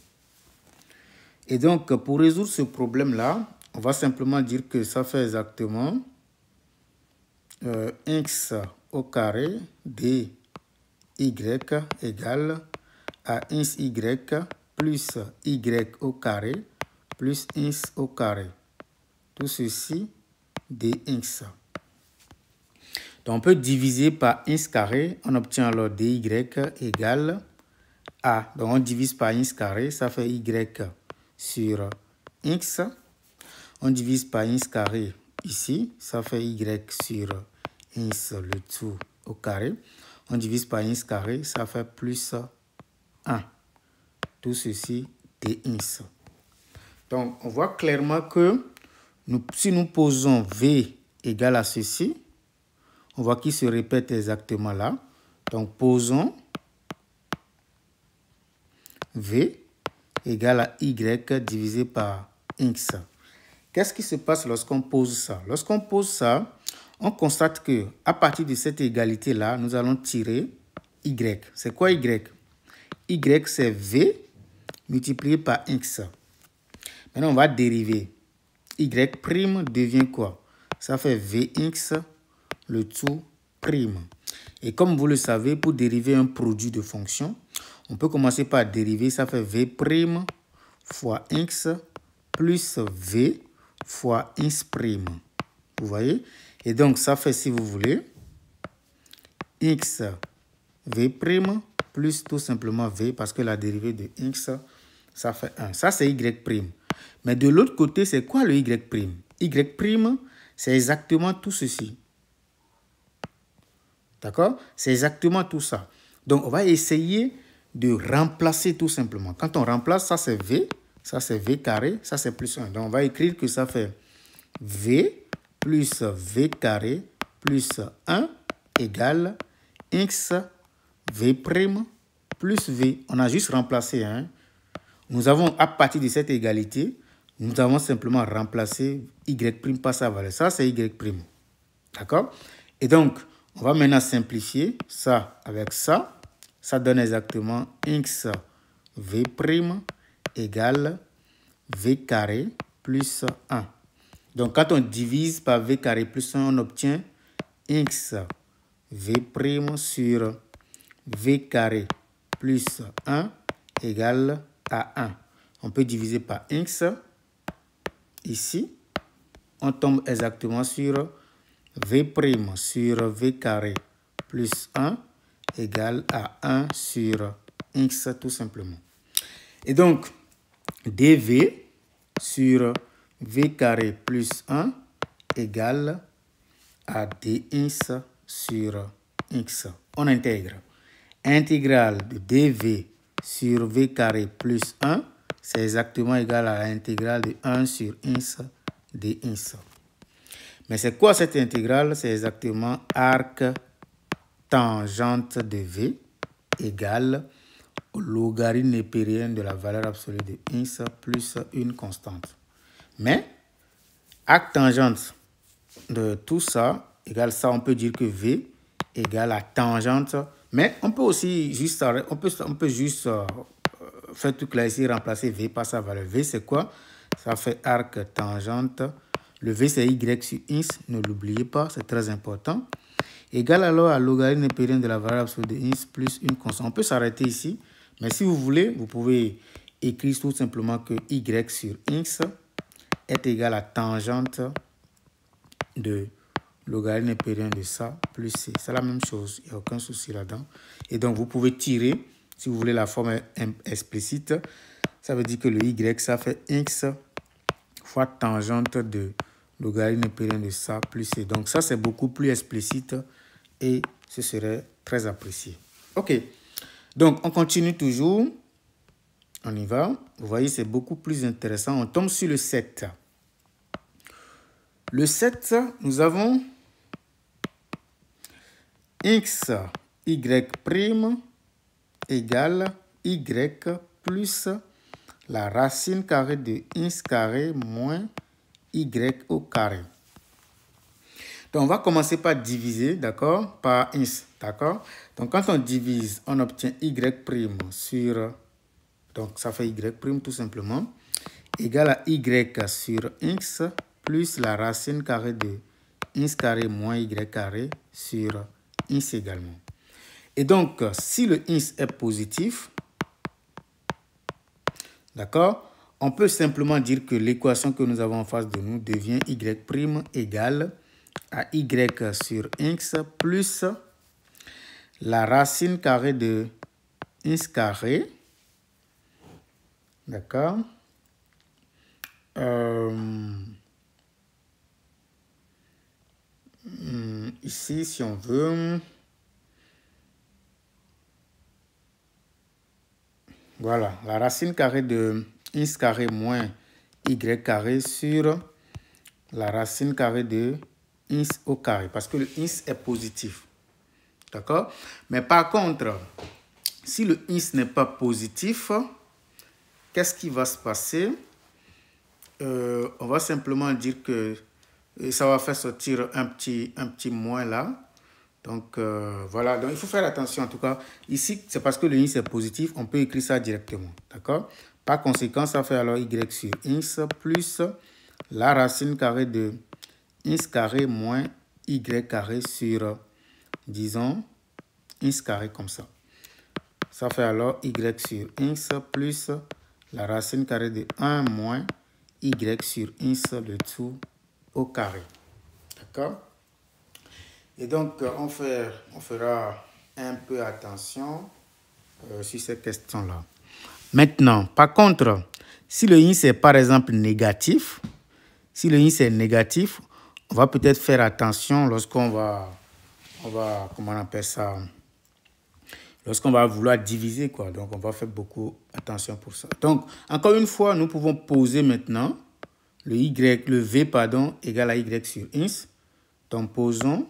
[SPEAKER 1] Et donc, pour résoudre ce problème-là, on va simplement dire que ça fait exactement x au carré dy égale à xy plus y au carré plus x au carré. Tout ceci dx. Donc, on peut diviser par x carré. On obtient alors dy égale a. Donc, on divise par x carré. Ça fait y sur x. On divise par x carré ici. Ça fait y sur x le tout au carré. On divise par x carré. Ça fait plus 1. Tout ceci dx. Donc, on voit clairement que si nous posons v égale à ceci, on voit qu'il se répète exactement là. Donc, posons v égale à y divisé par x. Qu'est-ce qui se passe lorsqu'on pose ça? Lorsqu'on pose ça, on constate que à partir de cette égalité-là, nous allons tirer y. C'est quoi y? Y, c'est v multiplié par x. Maintenant, on va dériver. Y' devient quoi? Ça fait Vx le tout prime. Et comme vous le savez, pour dériver un produit de fonction, on peut commencer par dériver. Ça fait V' fois x plus V fois x'. Vous voyez? Et donc, ça fait, si vous voulez, x V' plus tout simplement V, parce que la dérivée de x, ça fait 1. Ça, c'est Y'. Mais de l'autre côté, c'est quoi le Y'? Y', c'est exactement tout ceci. D'accord? C'est exactement tout ça. Donc, on va essayer de remplacer tout simplement. Quand on remplace, ça c'est V, ça c'est V carré, ça c'est plus 1. Donc on va écrire que ça fait V plus V carré plus 1 égale X V prime plus V. On a juste remplacé. Hein. Nous avons, à partir de cette égalité, nous avons simplement remplacé Y prime par sa valeur. Ça, c'est Y prime. D'accord? Et donc, on va maintenant simplifier ça avec ça. Ça donne exactement X V prime égale V carré plus 1. Donc, quand on divise par V carré plus 1, on obtient X V prime sur V carré plus 1 égale à 1. On peut diviser par X. Ici, on tombe exactement sur V prime sur V carré plus 1 égale à 1 sur X tout simplement. Et donc, dV sur V carré plus 1 égale à dx sur X. On intègre. Intégrale de dV sur V carré plus 1, c'est exactement égal à l'intégrale de 1 sur X dx. Mais c'est quoi cette intégrale? C'est exactement arc tangente de V égale au logarithme népérien de la valeur absolue de X plus une constante. Mais arc tangente de tout ça égale ça, on peut dire que V égale à tangente. Mais on peut aussi juste, on peut juste faire tout là ici, remplacer V par sa valeur. V c'est quoi? Ça fait arc tangente. Le V c'est Y sur X, ne l'oubliez pas, c'est très important. Égal alors à logarithme népérien de la valeur absolue de X plus une constante. On peut s'arrêter ici, mais si vous voulez, vous pouvez écrire tout simplement que Y sur X est égal à tangente de logarithme népérien de ça plus C. C'est la même chose, il n'y a aucun souci là-dedans. Et donc, vous pouvez tirer, si vous voulez la forme explicite, ça veut dire que le Y, ça fait X fois tangente de logarithme népérien de ça plus C. Donc, ça, c'est beaucoup plus explicite et ce serait très apprécié. OK. Donc, on continue toujours. On y va. Vous voyez, c'est beaucoup plus intéressant. On tombe sur le 7. Le 7, nous avons X, Y prime égale Y plus la racine carrée de X carré moins Y au carré. Donc, on va commencer par diviser, d'accord, par X, d'accord. Donc, quand on divise, on obtient Y prime sur, donc ça fait Y prime tout simplement, égale à Y sur X plus la racine carrée de X carré moins Y carré sur X également. Et donc, si le X est positif, d'accord, on peut simplement dire que l'équation que nous avons en face de nous devient Y' égale à Y sur X plus la racine carrée de X carré, d'accord, ici, si on veut, voilà, la racine carrée de X carré moins Y carré sur la racine carrée de X au carré, parce que le X est positif. D'accord? Mais par contre, si le X n'est pas positif, qu'est-ce qui va se passer? On va simplement dire que ça va faire sortir un petit moins là. Donc, voilà. Donc, il faut faire attention. En tout cas, ici, c'est parce que le X est positif. On peut écrire ça directement. D'accord? Par conséquent, ça fait alors Y sur X plus la racine carrée de X carré moins Y carré sur, disons, X carré comme ça. Ça fait alors Y sur X plus la racine carrée de 1 moins Y sur X le tout au carré. D'accord? Et donc, on fera un peu attention sur ces questions-là. Maintenant, par contre, si le X est par exemple négatif, si le X est négatif, on va peut-être faire attention lorsqu'on va, comment on appelle ça, lorsqu'on va vouloir diviser, quoi. Donc, on va faire beaucoup attention pour ça. Donc, encore une fois, nous pouvons poser maintenant le V, pardon, égale à Y sur ins. Donc, posons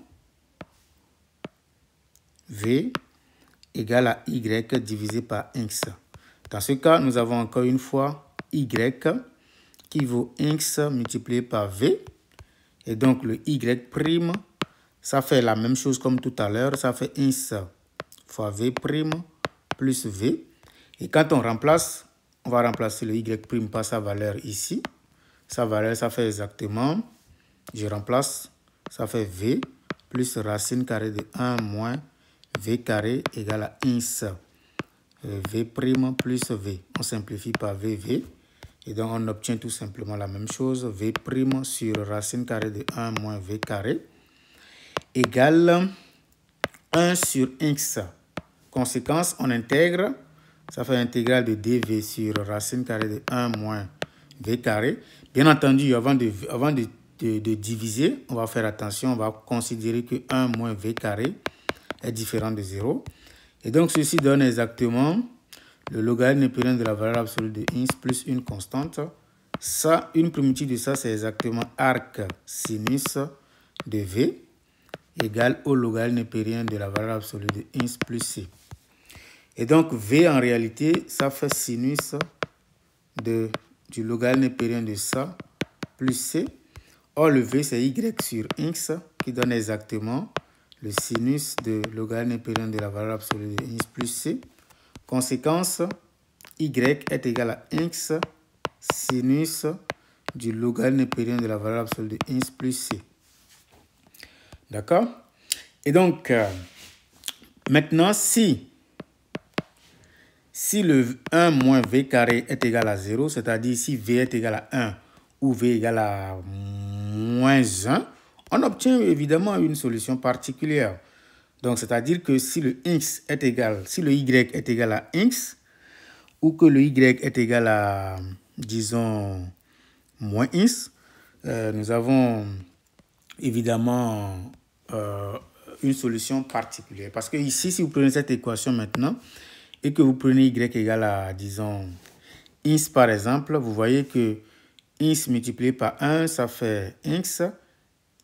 [SPEAKER 1] V égale à Y divisé par x. Dans ce cas, nous avons encore une fois Y qui vaut x multiplié par V. Et donc, le Y', ça fait la même chose comme tout à l'heure. Ça fait ins fois V' plus V. Et quand on remplace, on va remplacer le Y' par sa valeur ici. Sa valeur, ça fait exactement, je remplace, ça fait V plus racine carrée de 1 moins V carré égale à ins V' plus V. On simplifie par VV. Et donc, on obtient tout simplement la même chose. V' sur racine carrée de 1 moins V carré égale 1 sur x. Conséquence, on intègre. Ça fait intégrale de dv sur racine carrée de 1 moins V carré. Bien entendu, avant de diviser, on va faire attention. On va considérer que 1 moins V carré est différent de 0. Et donc, ceci donne exactement le logarithme népérien de la valeur absolue de ins plus une constante. Ça, une primitive de ça, c'est exactement arc sinus de V égale au logarithme népérien de la valeur absolue de ins plus c. Et donc, V, en réalité, ça fait sinus du logarithme népérien de ça plus c. Or, le V, c'est y sur x qui donne exactement le sinus de logarithme népérien de la valeur absolue de ins plus c. Conséquence, y est égal à x sinus du logarithme népérien de la valeur absolue de ins plus c. D'accord? Et donc, maintenant, si le 1 moins V carré est égal à 0, c'est-à-dire si V est égal à 1 ou V égale à moins 1, on obtient évidemment une solution particulière. Donc, c'est-à-dire que si le x est égal, si le y est égal à x, ou que le y est égal à, disons, moins x, nous avons évidemment une solution particulière. Parce que ici, si vous prenez cette équation maintenant, et que vous prenez y égale à, disons, x par exemple, vous voyez que x multiplié par 1, ça fait x.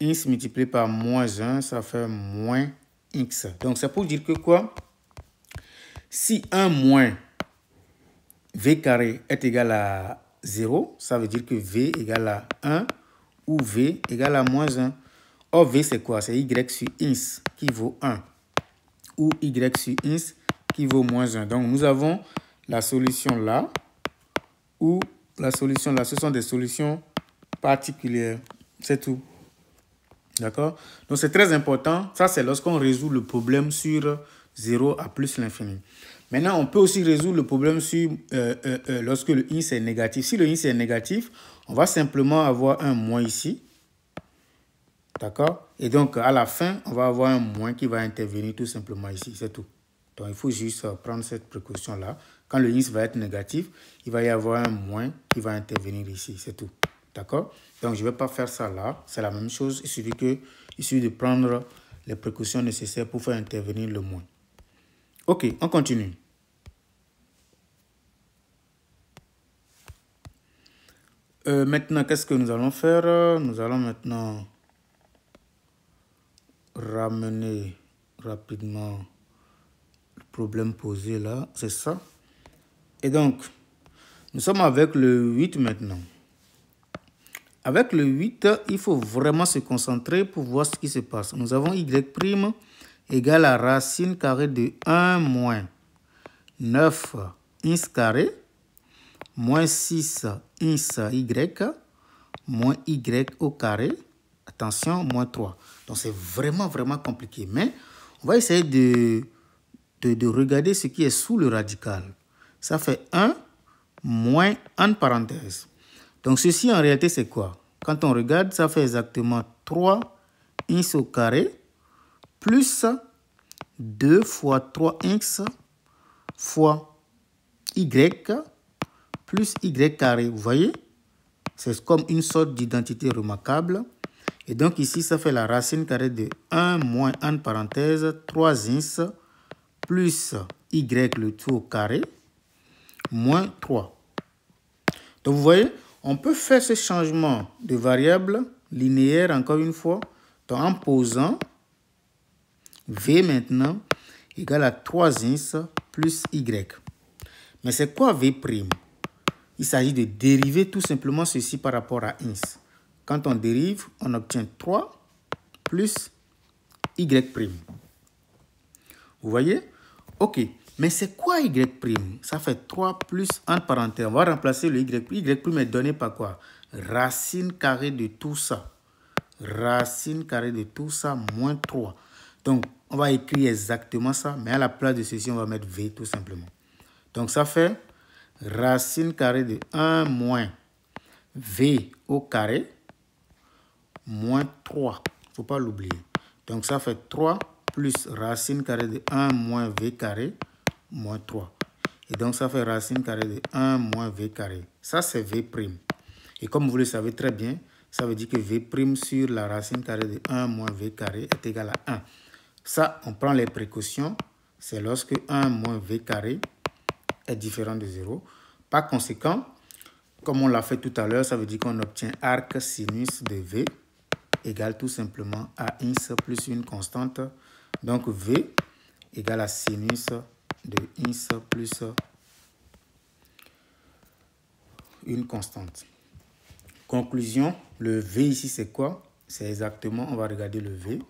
[SPEAKER 1] X multiplié par moins 1, ça fait moins x. Donc, c'est pour dire que quoi? Si 1 moins V carré est égal à 0, ça veut dire que V égale à 1 ou V égale à moins 1. Or, V, c'est quoi? C'est y sur ins qui vaut 1 ou y sur ins qui vaut moins 1. Donc, nous avons la solution là ou la solution là. Ce sont des solutions particulières. C'est tout. D'accord? Donc, c'est très important. Ça, c'est lorsqu'on résout le problème sur 0 à plus l'infini. Maintenant, on peut aussi résoudre le problème sur, lorsque le ins est négatif. Si le ins est négatif, on va simplement avoir un moins ici. D'accord? Et donc, à la fin, on va avoir un moins qui va intervenir tout simplement ici. C'est tout. Donc, il faut juste prendre cette précaution-là. Quand le ins va être négatif, il va y avoir un moins qui va intervenir ici. C'est tout. D'accord? Donc, je ne vais pas faire ça là. C'est la même chose. Il suffit de prendre les précautions nécessaires pour faire intervenir le moins. OK, on continue. Maintenant, qu'est-ce que nous allons faire? Nous allons maintenant ramener rapidement le problème posé là. C'est ça. Et donc, nous sommes avec le 8 maintenant. Avec le 8, il faut vraiment se concentrer pour voir ce qui se passe. Nous avons y' égale à racine carrée de 1 moins 9 ins carré moins 6 ins y moins y au carré. Attention, moins 3. Donc, c'est vraiment compliqué. Mais on va essayer de regarder ce qui est sous le radical. Ça fait 1 moins en parenthèse. Donc, ceci, en réalité, c'est quoi? Quand on regarde, ça fait exactement 3 ins au carré plus 2 fois 3x fois y plus y carré. Vous voyez? C'est comme une sorte d'identité remarquable. Et donc, ici, ça fait la racine carrée de 1 moins en parenthèse 3 ins plus y le tout au carré moins 3. Donc, vous voyez, on peut faire ce changement de variable linéaire encore une fois donc, en posant v maintenant égale à 3x plus y. Mais c'est quoi v'? Il s'agit de dériver tout simplement ceci par rapport à x. Quand on dérive, on obtient 3 plus y'. Vous voyez? Ok. Mais c'est quoi y'? Ça fait 3 plus, entre parenthèses. On va remplacer le y'. Y' est donné par quoi? Racine carrée de tout ça. Racine carrée de tout ça moins 3. Donc, on va écrire exactement ça. Mais à la place de ceci, on va mettre v tout simplement. Donc, ça fait racine carrée de 1 moins v au carré moins 3. Il ne faut pas l'oublier. Donc, ça fait 3 plus racine carrée de 1 moins v carré moins 3. Et donc, ça fait racine carrée de 1 moins v carré. Ça, c'est v'. Et comme vous le savez très bien, ça veut dire que v' sur la racine carrée de 1 moins v carré est égal à 1. Ça, on prend les précautions. C'est lorsque 1 moins v carré est différent de 0. Par conséquent, comme on l'a fait tout à l'heure, ça veut dire qu'on obtient arc sinus de v égale tout simplement à x plus une constante. Donc, v égale à sinus de x plus une constante. Conclusion, le v ici, c'est quoi? C'est exactement, on va regarder le v.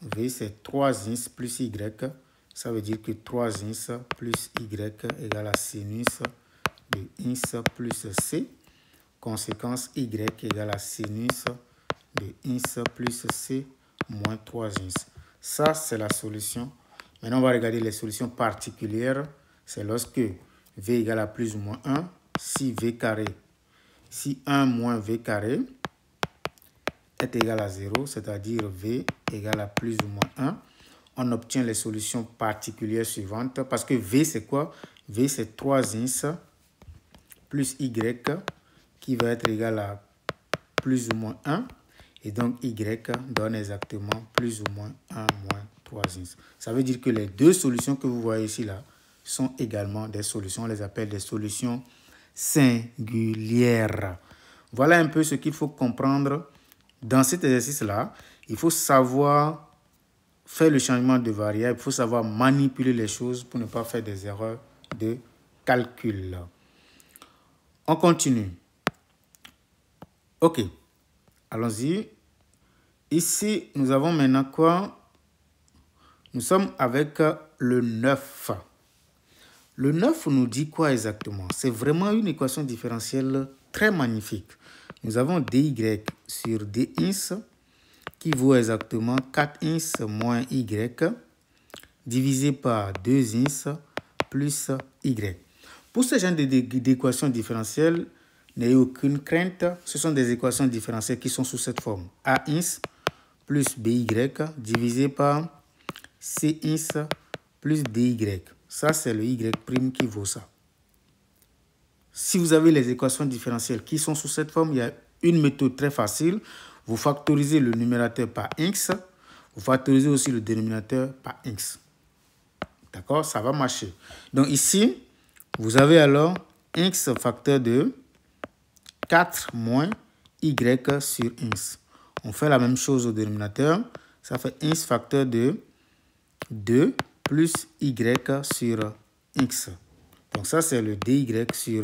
[SPEAKER 1] V, c'est 3x plus y. Ça veut dire que 3x plus y égale à sinus de x plus c. Conséquence, y égale à sinus de x plus c moins 3x. Ça, c'est la solution. Maintenant, on va regarder les solutions particulières. C'est lorsque v égale à plus ou moins 1, si v carré, si 1 moins v carré est égal à 0, c'est-à-dire v égale à plus ou moins 1, on obtient les solutions particulières suivantes. Parce que v, c'est quoi? V, c'est 3x plus y qui va être égal à plus ou moins 1. Et donc, y donne exactement plus ou moins 1 moins 3x. Ça veut dire que les deux solutions que vous voyez ici, là, sont également des solutions. On les appelle des solutions singulières. Voilà un peu ce qu'il faut comprendre. Dans cet exercice-là, il faut savoir faire le changement de variable, il faut savoir manipuler les choses pour ne pas faire des erreurs de calcul. On continue. Ok, allons-y. Ici, nous avons maintenant quoi? Nous sommes avec le 9. Le 9 nous dit quoi exactement? C'est vraiment une équation différentielle très magnifique. Nous avons dy sur dx qui vaut exactement 4x moins y divisé par 2x plus y. Pour ce genre d'équations différentielles, n'ayez aucune crainte. Ce sont des équations différentielles qui sont sous cette forme. Ax plus by divisé par cx plus dy. Ça, c'est le y' qui vaut ça. Si vous avez les équations différentielles qui sont sous cette forme, il y a une méthode très facile. Vous factorisez le numérateur par x. Vous factorisez aussi le dénominateur par x. D'accord? Ça va marcher. Donc ici, vous avez alors x facteur de 4 moins y sur x. On fait la même chose au dénominateur. Ça fait x facteur de 2 plus y sur x. Donc ça, c'est le dy sur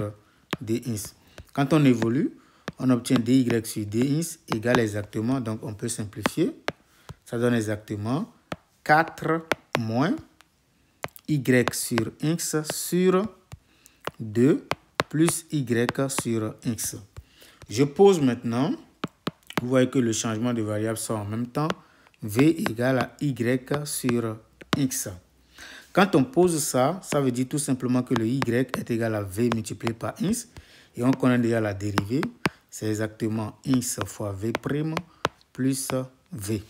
[SPEAKER 1] dx. Quand on évolue, on obtient dy sur dx égale exactement, donc on peut simplifier. Ça donne exactement 4 moins y sur x sur 2 plus y sur x. Je pose maintenant. Vous voyez que le changement de variable sort en même temps. V égale à y sur x. Quand on pose ça, ça veut dire tout simplement que le y est égal à v multiplié par x. Et on connaît déjà la dérivée. C'est exactement x fois v' plus v.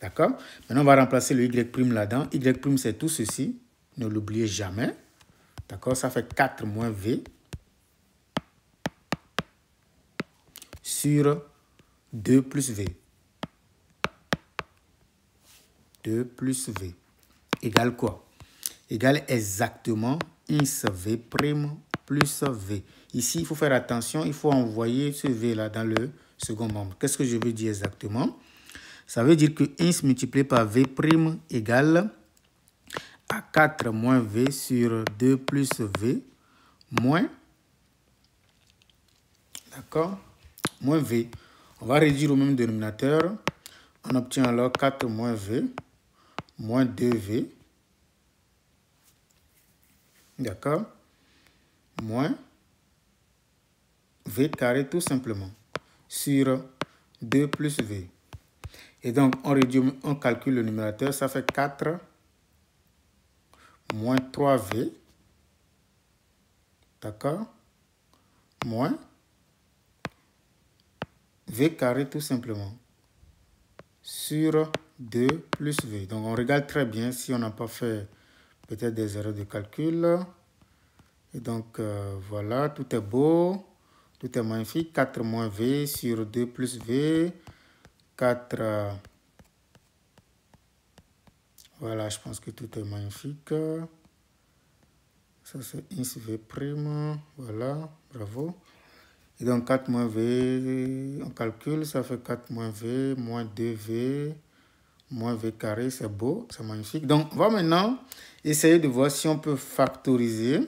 [SPEAKER 1] D'accord? Maintenant, on va remplacer le y' là-dedans. Y' c'est tout ceci. Ne l'oubliez jamais. D'accord? Ça fait 4 moins v sur 2 plus v. 2 plus v égale quoi? égale exactement ins V' plus V. Ici, il faut faire attention, il faut envoyer ce V là dans le second membre. Qu'est-ce que je veux dire exactement? Ça veut dire que ins multiplié par V' égale à 4 moins V sur 2 plus V moins, d'accord, moins V. On va réduire au même dénominateur. On obtient alors 4 moins V moins 2V, d'accord, moins V carré tout simplement sur 2 plus V. Et donc, on calcule le numérateur, ça fait 4 moins 3V, d'accord, moins V carré tout simplement sur 2 plus V. Donc, on regarde très bien si on n'a pas fait peut-être des erreurs de calcul. Et donc, voilà, tout est beau, tout est magnifique. 4 moins V sur 2 plus V. 4, voilà, je pense que tout est magnifique. Ça, c'est ins V', voilà, bravo. Et donc, 4 moins V, on calcule, ça fait 4 moins V, moins 2V, moins V carré, c'est beau, c'est magnifique. Donc, on va maintenant essayer de voir si on peut factoriser.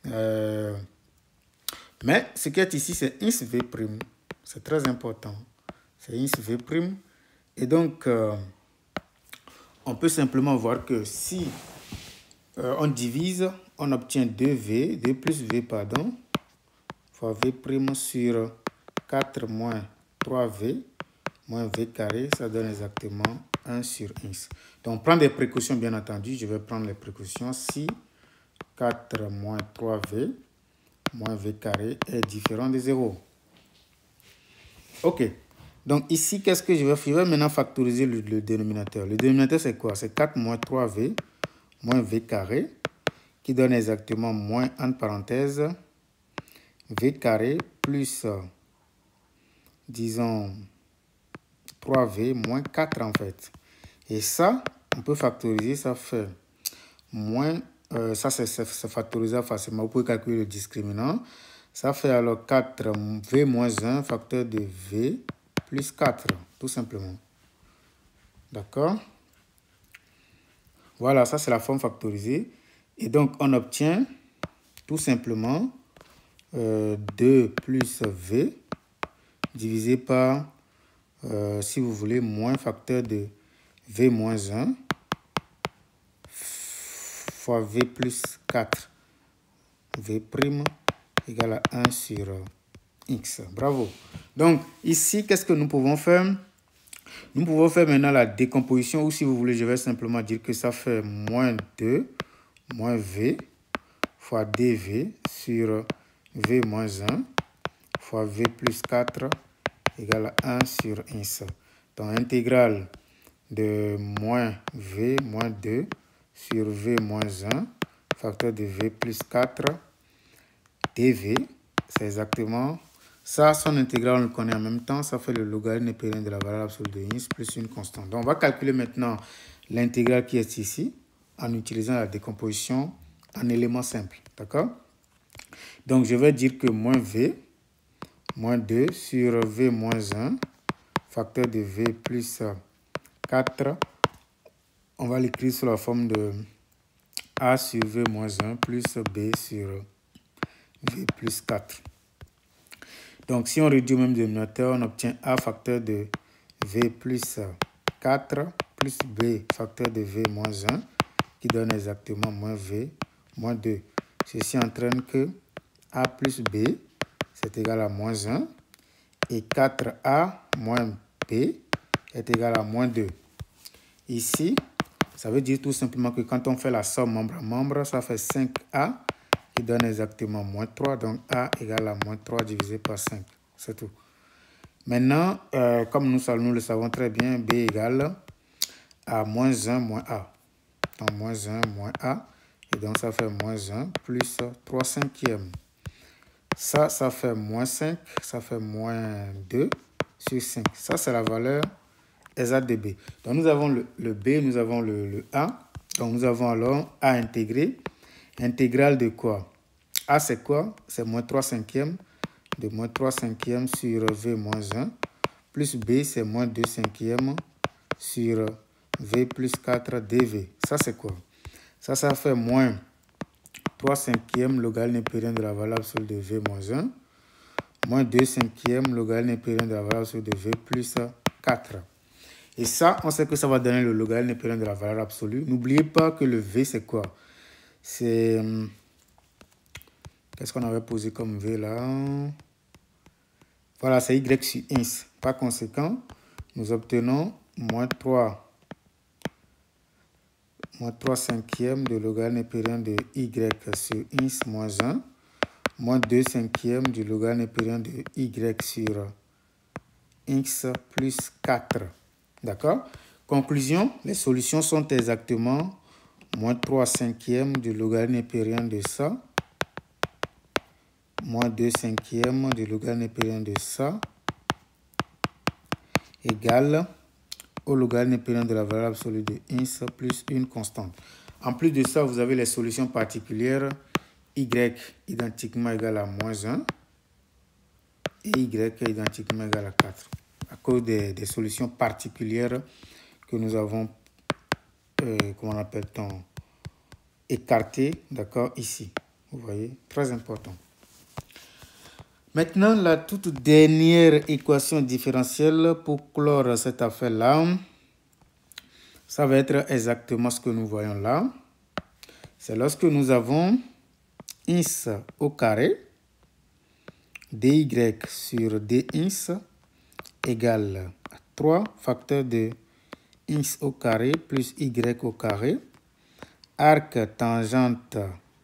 [SPEAKER 1] Mais ce qui est ici, c'est ins V'. C'est très important. C'est ins V'. Et donc, on peut simplement voir que si on divise, on obtient 2V, 2 plus V, pardon, fois V' sur 4 moins 3V moins V carré, ça donne exactement 1 sur ins. Donc, on prend des précautions, bien entendu. Je vais prendre les précautions. Si 4 moins 3V moins V carré est différent de 0. OK. Donc, ici, qu'est-ce que je vais faire? Je vais maintenant factoriser le dénominateur. Le dénominateur, c'est quoi? C'est 4 moins 3V moins V carré, qui donne exactement moins, entre parenthèses, V carré plus, disons, 3V moins 4 en fait. Et ça, on peut factoriser, ça fait moins, ça c'est factorisable facilement. Vous pouvez calculer le discriminant. Ça fait alors 4V moins 1 facteur de V plus 4, tout simplement. D'accord? Voilà, ça c'est la forme factorisée. Et donc, on obtient tout simplement 2 plus V divisé par, si vous voulez, moins facteur de V moins 1 fois V plus 4. V' égale à 1 sur X. Bravo. Donc, ici, qu'est-ce que nous pouvons faire? Nous pouvons faire maintenant la décomposition, ou si vous voulez, je vais simplement dire que ça fait moins 2 moins V fois dV sur V moins 1 fois V plus 4 égale à 1 sur ins. Donc, intégrale de moins V moins 2 sur V moins 1 facteur de V plus 4 dV, c'est exactement ça. Son intégrale, on le connaît en même temps, ça fait le logarithme népérien de la variable absolue de ins plus une constante. Donc, on va calculer maintenant l'intégrale qui est ici en utilisant la décomposition en éléments simples. D'accord? Donc, je vais dire que moins V moins 2 sur V moins 1 facteur de V plus 4, on va l'écrire sous la forme de A sur V moins 1 plus B sur V plus 4. Donc, si on réduit au même dénominateur, on obtient A facteur de V plus 4 plus B facteur de V moins 1 qui donne exactement moins V moins 2. Ceci entraîne que A plus B, c'est égal à moins 1 et 4A moins B est égal à moins 2. Ici, ça veut dire tout simplement que quand on fait la somme membre à membre, ça fait 5A qui donne exactement moins 3. Donc, A égale à moins 3 divisé par 5. C'est tout. Maintenant, comme nous le savons très bien, B égale à moins 1 moins A. Donc, moins 1 moins A. Et donc, ça fait moins 1 plus 3 cinquièmes. Ça fait moins 5. Ça fait moins 2 sur 5. Ça, c'est la valeur exacte de B. Donc, nous avons le B, nous avons le A. Donc, nous avons alors A intégré. Intégrale de quoi? A, c'est quoi? C'est moins 3 cinquièmes de moins 3 cinquièmes sur V moins 1. Plus B, c'est moins 2 cinquièmes sur V plus 4 dV. Ça, c'est quoi? Ça fait moins 3 cinquièmes logarithme népérien de la valeur absolue de V moins 1. Moins 2 cinquièmes logarithme népérien de la valeur absolue de V plus 4. Et ça, on sait que ça va donner le logarithme népérien de la valeur absolue. N'oubliez pas que le V, c'est quoi? C'est... Qu'est-ce qu'on avait posé comme V là? Voilà, c'est Y sur ins. Par conséquent, nous obtenons moins 3 cinquièmes de logarithme népérien de Y sur ins moins 1. Moins 2 cinquièmes du logarithme népérien de Y sur x plus 4. D'accord? Conclusion, les solutions sont exactement moins 3 cinquièmes du logarithme népérien de ça, moins 2 cinquièmes du logarithme népérien de ça, égale au logarithme népérien de la valeur absolue de ins plus une constante. En plus de ça, vous avez les solutions particulières y identiquement égal à moins 1 et y identiquement égal à 4. À cause des solutions particulières que nous avons, comment appelle-t-on, écartées, d'accord, ici. Vous voyez, très important. Maintenant, la toute dernière équation différentielle pour clore cette affaire-là, ça va être exactement ce que nous voyons là. C'est lorsque nous avons ins au carré, dy sur dins égale à 3 facteurs de ins au carré plus y au carré, arc tangente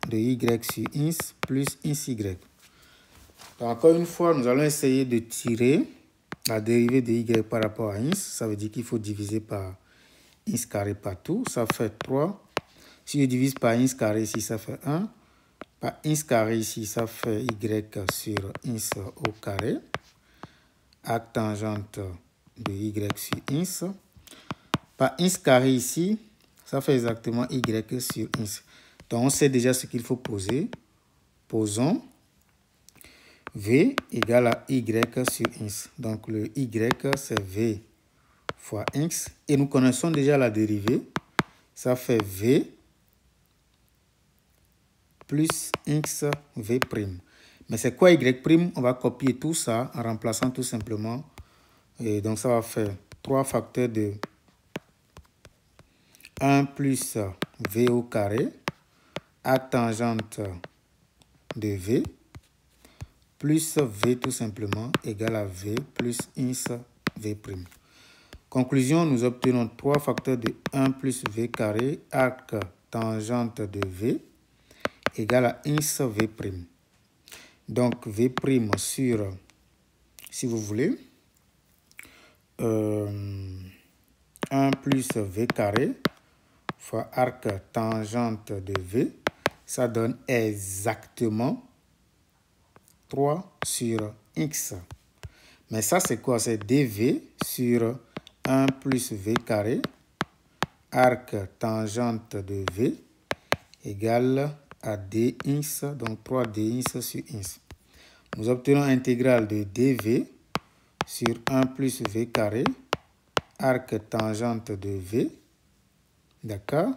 [SPEAKER 1] de y sur ins plus ins y. Donc, encore une fois, nous allons essayer de tirer la dérivée de y par rapport à ins. Ça veut dire qu'il faut diviser par ins carré partout. Ça fait 3. Si je divise par ins carré ici, ça fait 1. Par ins carré ici, ça fait y sur ins au carré. Arc tangente de y sur ins. Par ins carré ici, ça fait exactement y sur ins. Donc, on sait déjà ce qu'il faut poser. Posons V égale à y sur ins. Donc, le y, c'est V fois x. Et nous connaissons déjà la dérivée. Ça fait V plus x V'. Mais c'est quoi y'? On va copier tout ça en remplaçant tout simplement. Et donc, ça va faire 3 facteurs de 1 plus V au carré, arc tangente de V, plus V tout simplement, égale à V plus ins V'. Conclusion, nous obtenons 3 facteurs de 1 plus V carré, arc tangente de V, égale à ins V'. Donc, V' sur, si vous voulez, 1 plus V carré fois arc tangente de V, ça donne exactement 3 sur x. Mais ça, c'est quoi? C'est dv sur 1 plus V carré, arc tangente de V, égale à dx, donc 3 dx sur x. Nous obtenons intégrale de dv sur 1 plus V carré, arc tangente de V, d'accord,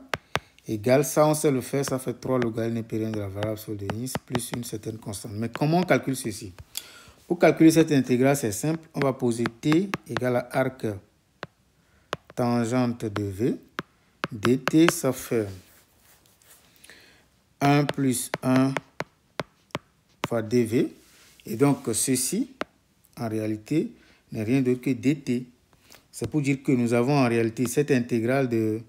[SPEAKER 1] égale, ça on sait le faire, ça fait 3 logarithme népérien de la valeur absolue de x plus une certaine constante. Mais comment on calcule ceci? Pour calculer cette intégrale, c'est simple, on va poser t égale à arc tangente de V, dt, ça fait 1 plus 1 fois dv, et donc ceci, en réalité, n'est rien d'autre que dt. C'est pour dire que nous avons en réalité cette intégrale de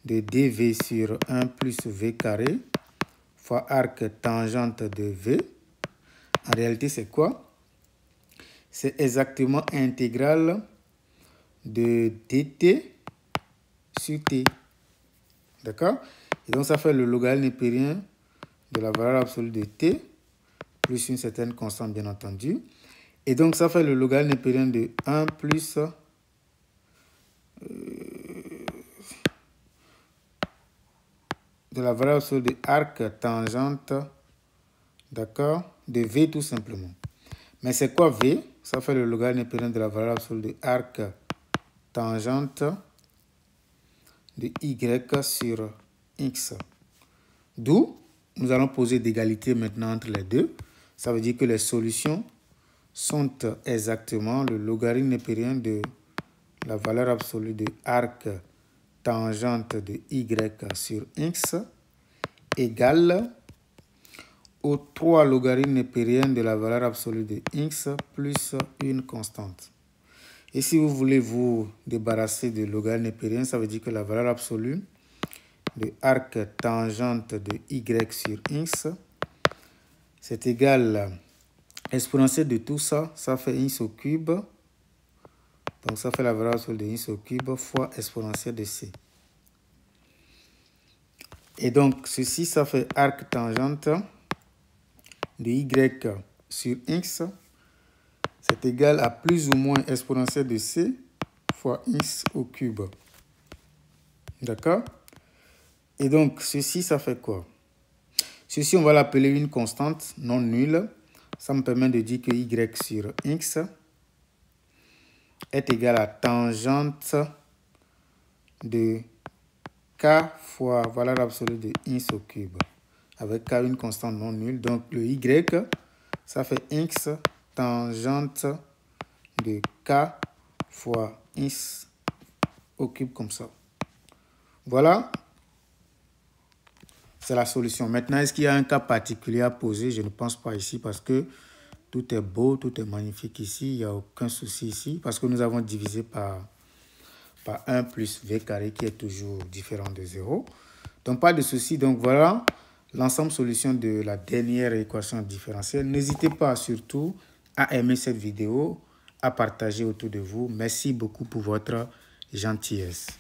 [SPEAKER 1] dv sur 1 plus v carré fois arc tangente de v. En réalité, c'est quoi? C'est exactement intégrale de dt sur t. D'accord? Et donc, ça fait le logarithme népérien de la valeur absolue de t plus une certaine constante, bien entendu. Et donc, ça fait le logarithme népérien de 1 plus de la valeur absolue de arc tangente, d'accord, de V tout simplement. Mais c'est quoi V? Ça fait le logarithme népérien de la valeur absolue de arc tangente de Y sur X. D'où nous allons poser d'égalité maintenant entre les deux. Ça veut dire que les solutions sont exactement le logarithme népérien de la valeur absolue de arc tangente de Y sur X égale aux 3 logarithmes népériens de la valeur absolue de X plus une constante. Et si vous voulez vous débarrasser de logarithme népérien, ça veut dire que la valeur absolue de arc tangente de Y sur X, c'est égal à exponentielle de tout ça, ça fait X au cube. Donc ça fait la valeur absolue de X au cube fois exponentielle de C. Et donc ceci, ça fait arc tangente de Y sur X, c'est égal à plus ou moins exponentielle de C fois X au cube. D'accord? Et donc, ceci, ça fait quoi? Ceci, on va l'appeler une constante non nulle. Ça me permet de dire que Y sur X est égal à tangente de K fois valeur absolue de X au cube. Avec K, une constante non nulle. Donc, le Y, ça fait X tangente de K fois X au cube comme ça. Voilà. C'est la solution. Maintenant, est-ce qu'il y a un cas particulier à poser? Je ne pense pas ici parce que tout est beau, tout est magnifique ici. Il n'y a aucun souci ici parce que nous avons divisé par 1 plus V carré qui est toujours différent de 0. Donc, pas de souci. Donc, voilà l'ensemble solution de la dernière équation différentielle. N'hésitez pas surtout à aimer cette vidéo, à partager autour de vous. Merci beaucoup pour votre gentillesse.